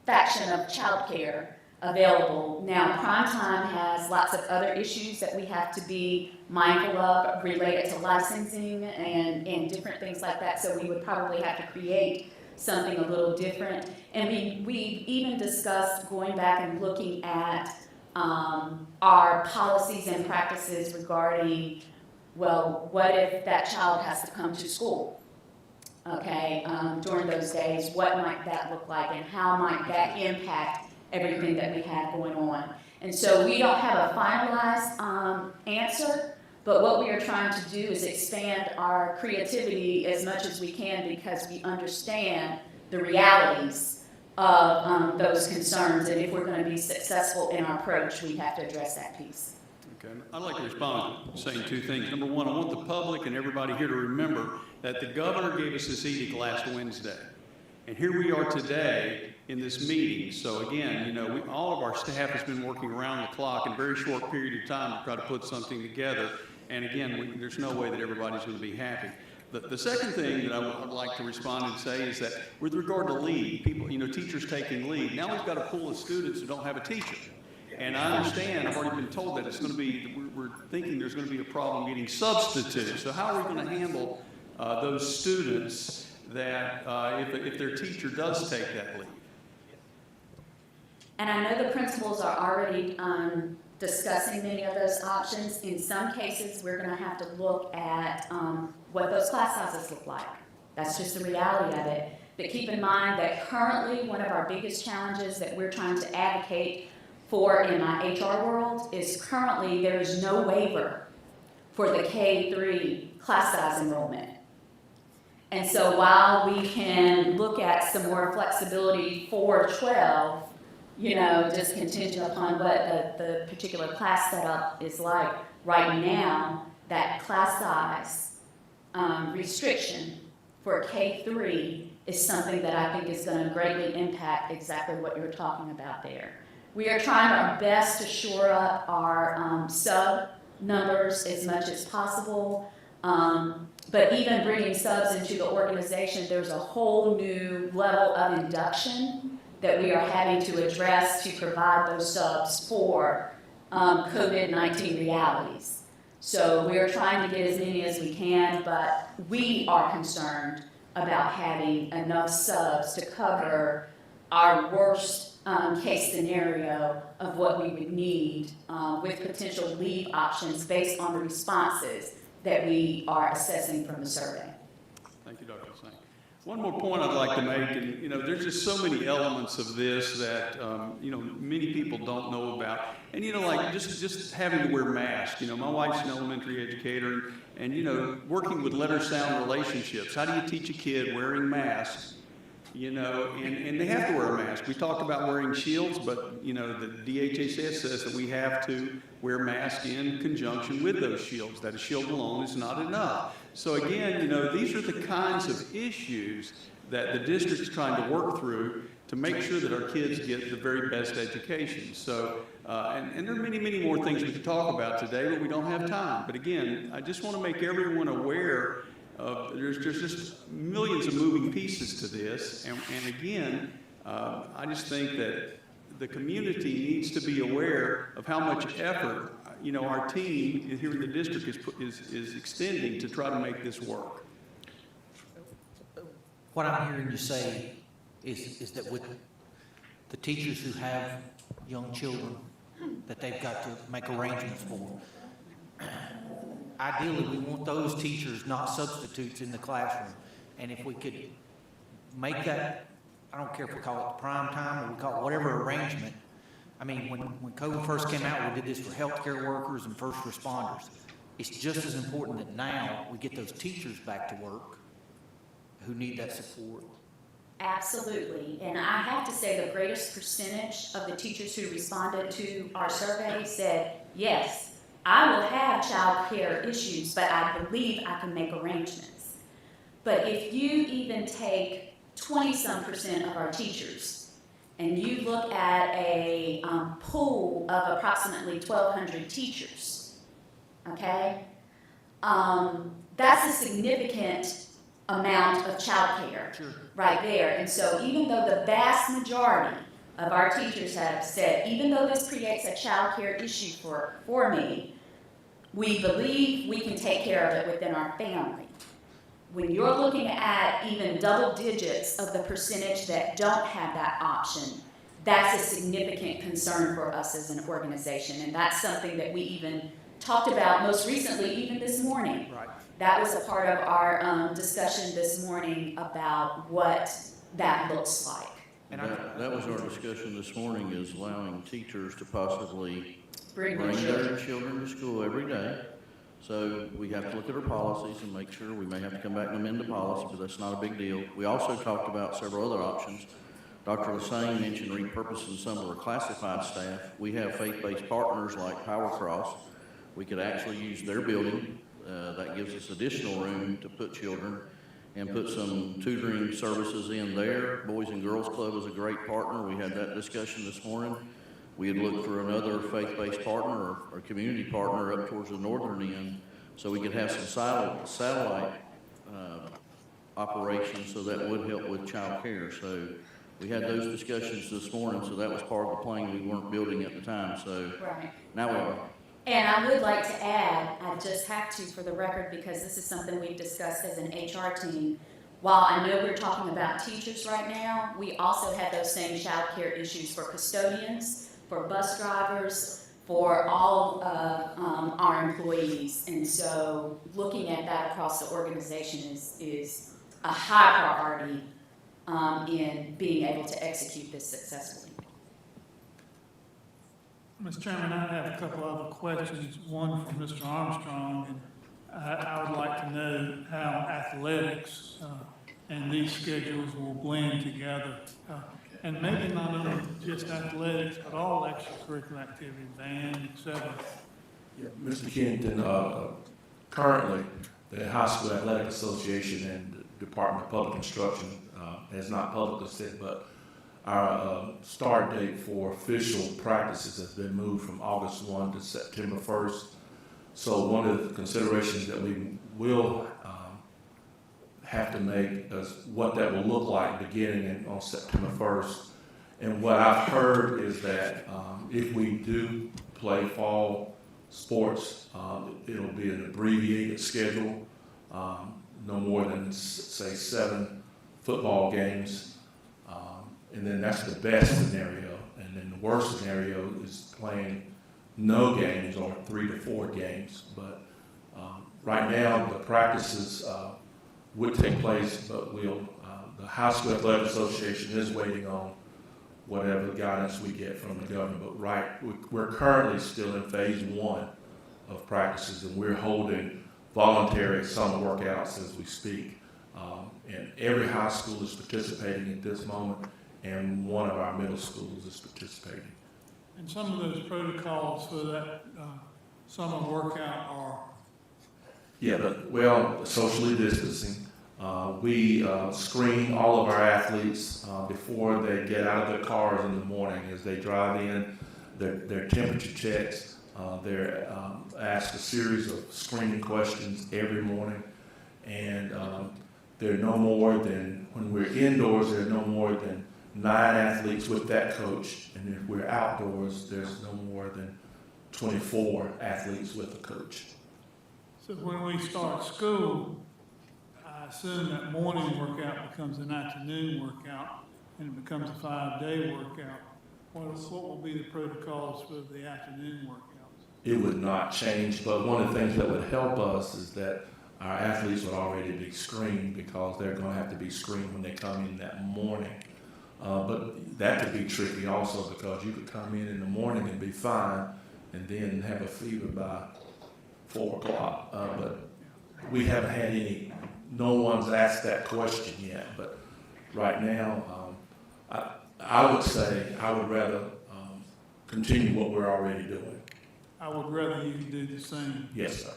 fraction of childcare available. Now, prime time has lots of other issues that we have to be mindful of related to licensing and different things like that, so we would probably have to create something a little different. And we've even discussed going back and looking at our policies and practices regarding, well, what if that child has to come to school, okay, during those days? What might that look like, and how might that impact everything that we have going on? And so we don't have a finalized answer, but what we are trying to do is expand our creativity as much as we can, because we understand the realities of those concerns, and if we're going to be successful in our approach, we have to address that piece. Okay, I'd like to respond saying 2 things. Number one, I want the public and everybody here to remember that the governor gave us this edict last Wednesday. And here we are today in this meeting. So again, all of our staff has been working around the clock in a very short period of time to try to put something together. And again, there's no way that everybody's going to be happy. The second thing that I would like to respond and say is that with regard to leave, people, teachers taking leave, now we've got a pool of students who don't have a teacher. And I understand, I've already been told that it's going to be, we're thinking there's going to be a problem getting substitutes. So how are we going to handle those students that if their teacher does take that leave? And I know the principals are already discussing many of those options. In some cases, we're going to have to look at what those class sizes look like. That's just the reality of it. But keep in mind that currently one of our biggest challenges that we're trying to advocate for in my HR world is currently there is no waiver for the K-3 class size enrollment. And so while we can look at some more flexibility for 12, just contingent upon what the particular class setup is like. Right now, that class size restriction for K-3 is something that I think is going to greatly impact exactly what you're talking about there. We are trying our best to shore up our sub numbers as much as possible, but even bringing subs into the organization, there's a whole new level of induction that we are having to address to provide those subs for COVID-19 realities. So we're trying to get as many as we can, but we are concerned about having enough subs to cover our worst case scenario of what we would need with potential leave options based on the responses that we are assessing from the survey. Thank you, Dr. Lassane. One more point I'd like to make, and there's just so many elements of this that many people don't know about, and like just having to wear masks. My wife's an elementary educator, and working with letter-sound relationships. How do you teach a kid wearing masks? And they have to wear a mask. We talked about wearing shields, but the DHHS says that we have to wear masks in conjunction with those shields. That a shield alone is not enough. So again, these are the kinds of issues that the district's trying to work through to make sure that our kids get the very best education. So, and there are many, many more things we could talk about today, but we don't have time. But again, I just want to make everyone aware there's just millions of moving pieces to this, and again, I just think that the community needs to be aware of how much effort, you know, our team here in the district is extending to try to make this work. What I'm hearing you say is that with the teachers who have young children that they've got to make arrangements for, ideally, we want those teachers not substitutes in the classroom. And if we could make that, I don't care if we call it the prime time or we call it whatever arrangement. I mean, when COVID first came out, we did this for healthcare workers and first responders. It's just as important that now we get those teachers back to work who need that support. Absolutely, and I have to say the greatest percentage of the teachers who responded to our survey said, yes, I will have child care issues, but I believe I can make arrangements. But if you even take 20-some% of our teachers and you look at a pool of approximately 1,200 teachers, okay, that's a significant amount of childcare right there. And so even though the vast majority of our teachers have said, even though this creates a childcare issue for me, we believe we can take care of it within our family. When you're looking at even double digits of the percentage that don't have that option, that's a significant concern for us as an organization. And that's something that we even talked about most recently, even this morning. Right. That was a part of our discussion this morning about what that looks like. And that was our discussion this morning, is allowing teachers to possibly Bring their children to school every day. So we have to look at our policies and make sure. We may have to come back and amend the policy, but that's not a big deal. We also talked about several other options. Dr. Lassane mentioned repurposing some of our classified staff. We have faith-based partners like Power Cross. We could actually use their building. That gives us additional room to put children and put some tutoring services in there. Boys and Girls Club is a great partner. We had that discussion this morning. We had looked for another faith-based partner or community partner up towards the northern end, so we could have some satellite operations, so that would help with child care. So we had those discussions this morning, so that was part of the plan we weren't building at the time. So Right. now we are. And I would like to add, I just have to for the record, because this is something we've discussed as an HR team. While I know we're talking about teachers right now, we also have those same child care issues for custodians, for bus drivers, for all of our employees. And so looking at that across the organization is a high priority in being able to execute this successfully. Mr. Chairman, I have a couple other questions, one from Mr. Armstrong, and I would like to know how athletics and these schedules will blend together. And maybe not only just athletics, but all extracurricular activity, band, et cetera. Yeah, Mr. Kennington, currently, the High School Athletic Association and the Department of Public Instruction has not publicly said, but our start date for official practices has been moved from August 1 to September 1st. So one of the considerations that we will have to make is what that will look like beginning on September 1st. And what I've heard is that if we do play fall sports, it'll be an abbreviated schedule, no more than, say, 7 football games. And then that's the best scenario. And then the worst scenario is playing no games or 3 to 4 games. But right now, the practices would take place, but the High School Athletic Association is waiting on whatever guidance we get from the governor. But we're currently still in phase 1 of practices, and we're holding voluntary summer workouts as we speak. And every high school is participating at this moment, and one of our middle schools is participating. And some of those protocols for that summer workout are? Yeah, socially distancing. We screen all of our athletes before they get out of their cars in the morning. As they drive in, their temperature checks. They're asked a series of screening questions every morning. And there are no more than, when we're indoors, there are no more than 9 athletes with that coach. And if we're outdoors, there's no more than 24 athletes with a coach. So when we start school, I assume that morning workout becomes an afternoon workout, and it becomes a 5-day workout. What will be the protocols for the afternoon workouts? It would not change, but one of the things that would help us is that our athletes would already be screened, because they're going to have to be screened when they come in that morning. But that could be tricky also, because you could come in the morning and be fine, and then have a fever by 4 o'clock. But we haven't had no one's asked that question yet. But right now, I would say I would rather continue what we're already doing. I would rather you do the same. Yes, sir.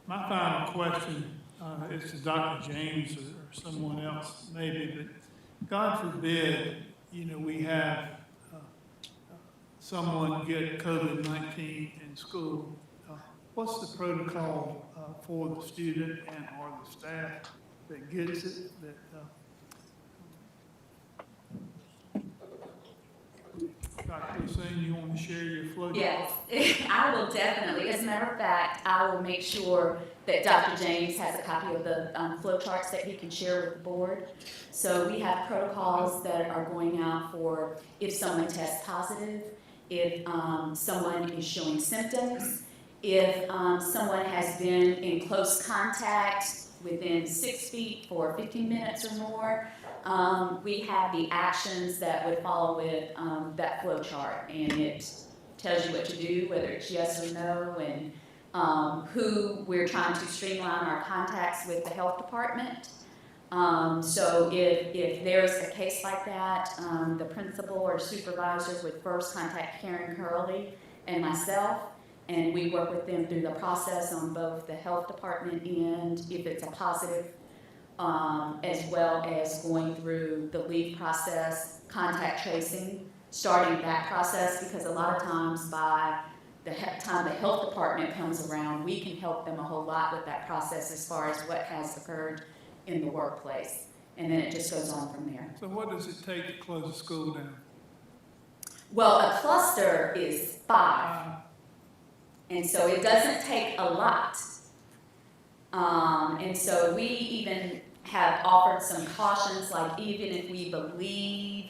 My final question is to Dr. James or someone else maybe, but God forbid, we have someone get COVID-19 in school. What's the protocol for the student and or the staff that gets it? Dr. Hussein, you want to share your flow? Yes, I will definitely. As a matter of fact, I will make sure that Dr. James has a copy of the flow charts that he can share with the board. So we have protocols that are going out for if someone tests positive, if someone is showing symptoms, if someone has been in close contact within 6 feet for 15 minutes or more. We have the actions that would follow with that flow chart, and it tells you what to do, whether it's yes or no, and who we're trying to streamline our contacts with the health department. So if there's a case like that, the principal or supervisor would first contact Karen Curley and myself, and we work with them through the process on both the health department and if it's a positive, as well as going through the leave process, contact tracing, starting that process, because a lot of times by the time the health department comes around, we can help them a whole lot with that process as far as what has occurred in the workplace. And then it just goes on from there. So what does it take to close a school down? Well, a cluster is 5. And so it doesn't take a lot. And so we even have offered some cautions, like even if we believe,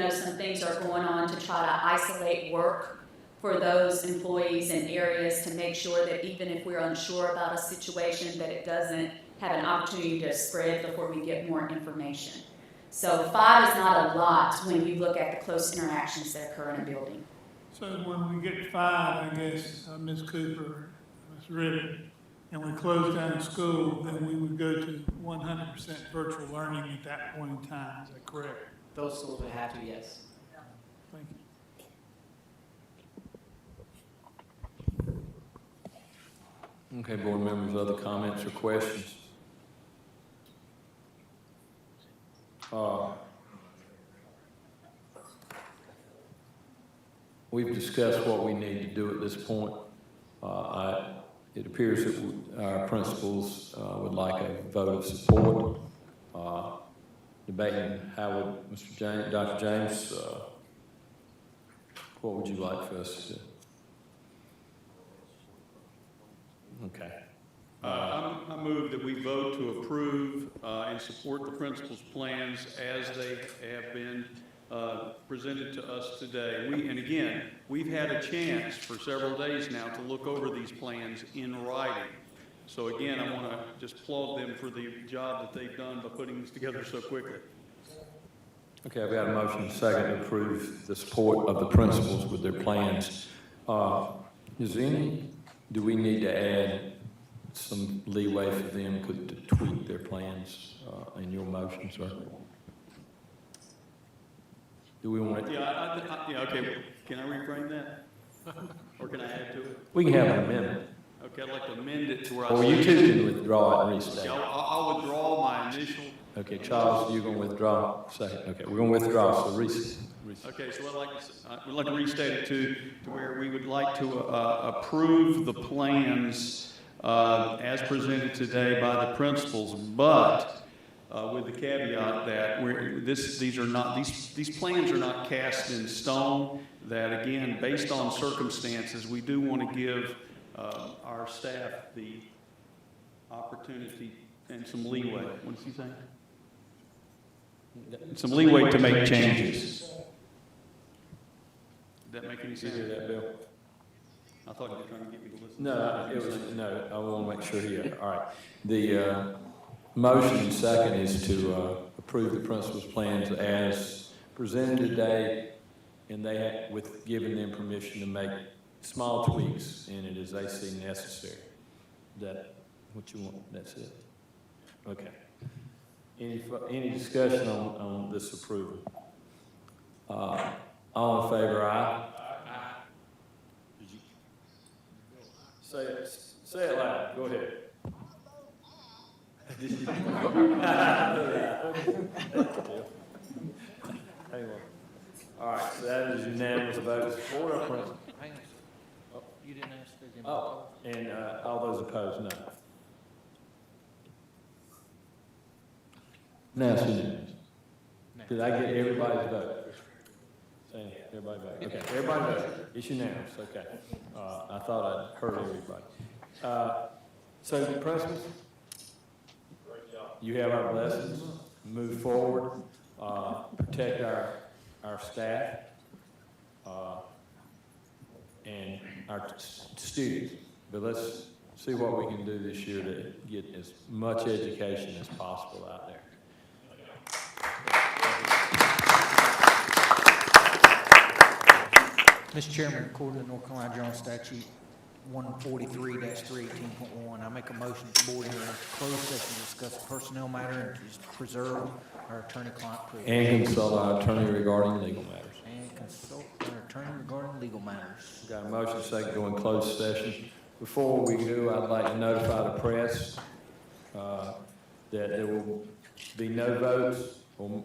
some things are going on, to try to isolate work for those employees in areas to make sure that even if we're unsure about a situation, that it doesn't have an opportunity to spread before we get more information. So 5 is not a lot when you look at the close interactions that occur in a building. So when we get 5, I guess, Ms. Cooper, Ms. Ribbit, and we close down school, then we would go to 100% virtual learning at that point in time. Is that correct? Those schools would have to, yes. Thank you. Okay, board members, other comments or questions? We've discussed what we need to do at this point. It appears that our principals would like a vote of support. Debating how would Mr. James, Dr. James, what would you like for us to do? Okay. I move that we vote to approve and support the principal's plans as they have been presented to us today. And again, we've had a chance for several days now to look over these plans in writing. So again, I want to just applaud them for the job that they've done by putting this together so quickly. Okay, I've got a motion and a second to approve the support of the principals with their plans. Do we need to add some leeway for them to tweak their plans in your motion, sir? Do we want? Yeah, okay. Can I reframe that? Or can I add to it? We can have an amendment. Okay, I'd like to amend it to where I Or you two can withdraw it and restate. Okay, I'll withdraw my initial. Okay, Charles, you're going to withdraw? Second. Okay, we're going to withdraw, so restate. Okay, so we'd like to restate it to where we would like to approve the plans as presented today by the principals, but with the caveat that these plans are not cast in stone, that again, based on circumstances, we do want to give our staff the opportunity and some leeway. What did he say? Some leeway to make changes. Did that make any sense? You hear that, Bill? I thought you were trying to get me to listen. No, I want to make sure he, all right. The motion and second is to approve the principal's plans as presented today, and with giving them permission to make small tweaks in it as they see necessary. Is that what you want? That's it? Okay. Any discussion on this approval? All in favor, aye? Say it loud. Go ahead. Hang on. All right, so that is unanimous vote. Order, President. Hang on. Oh, you didn't ask if there's any. Oh, and all those opposed, no. Now it's unanimous. Did I get everybody's vote? Saying everybody vote. Okay, everybody vote. It's unanimous, okay. I thought I'd heard everybody. So, President, you have our blessings. Move forward, protect our staff, and our students. But let's see what we can do this year to get as much education as possible out there. Mr. Chairman, according to North Carolina General Statute 143-318.1, I make a motion that the board enter into closed session to discuss a personnel matter and to preserve our attorney-client privilege. And consult our attorney regarding legal matters. And consult our attorney regarding legal matters. Got a motion second to go in closed session. Before we do, I'd like to notify the press that there will be no votes when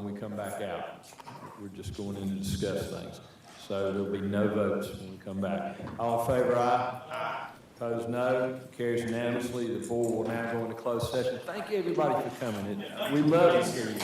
we come back out. We're just going in to discuss things. So there'll be no votes when we come back. All in favor, aye? Aye. Opposed, no. Carries unanimously. The board will now go into closed session. Thank you, everybody, for coming. We love to see you.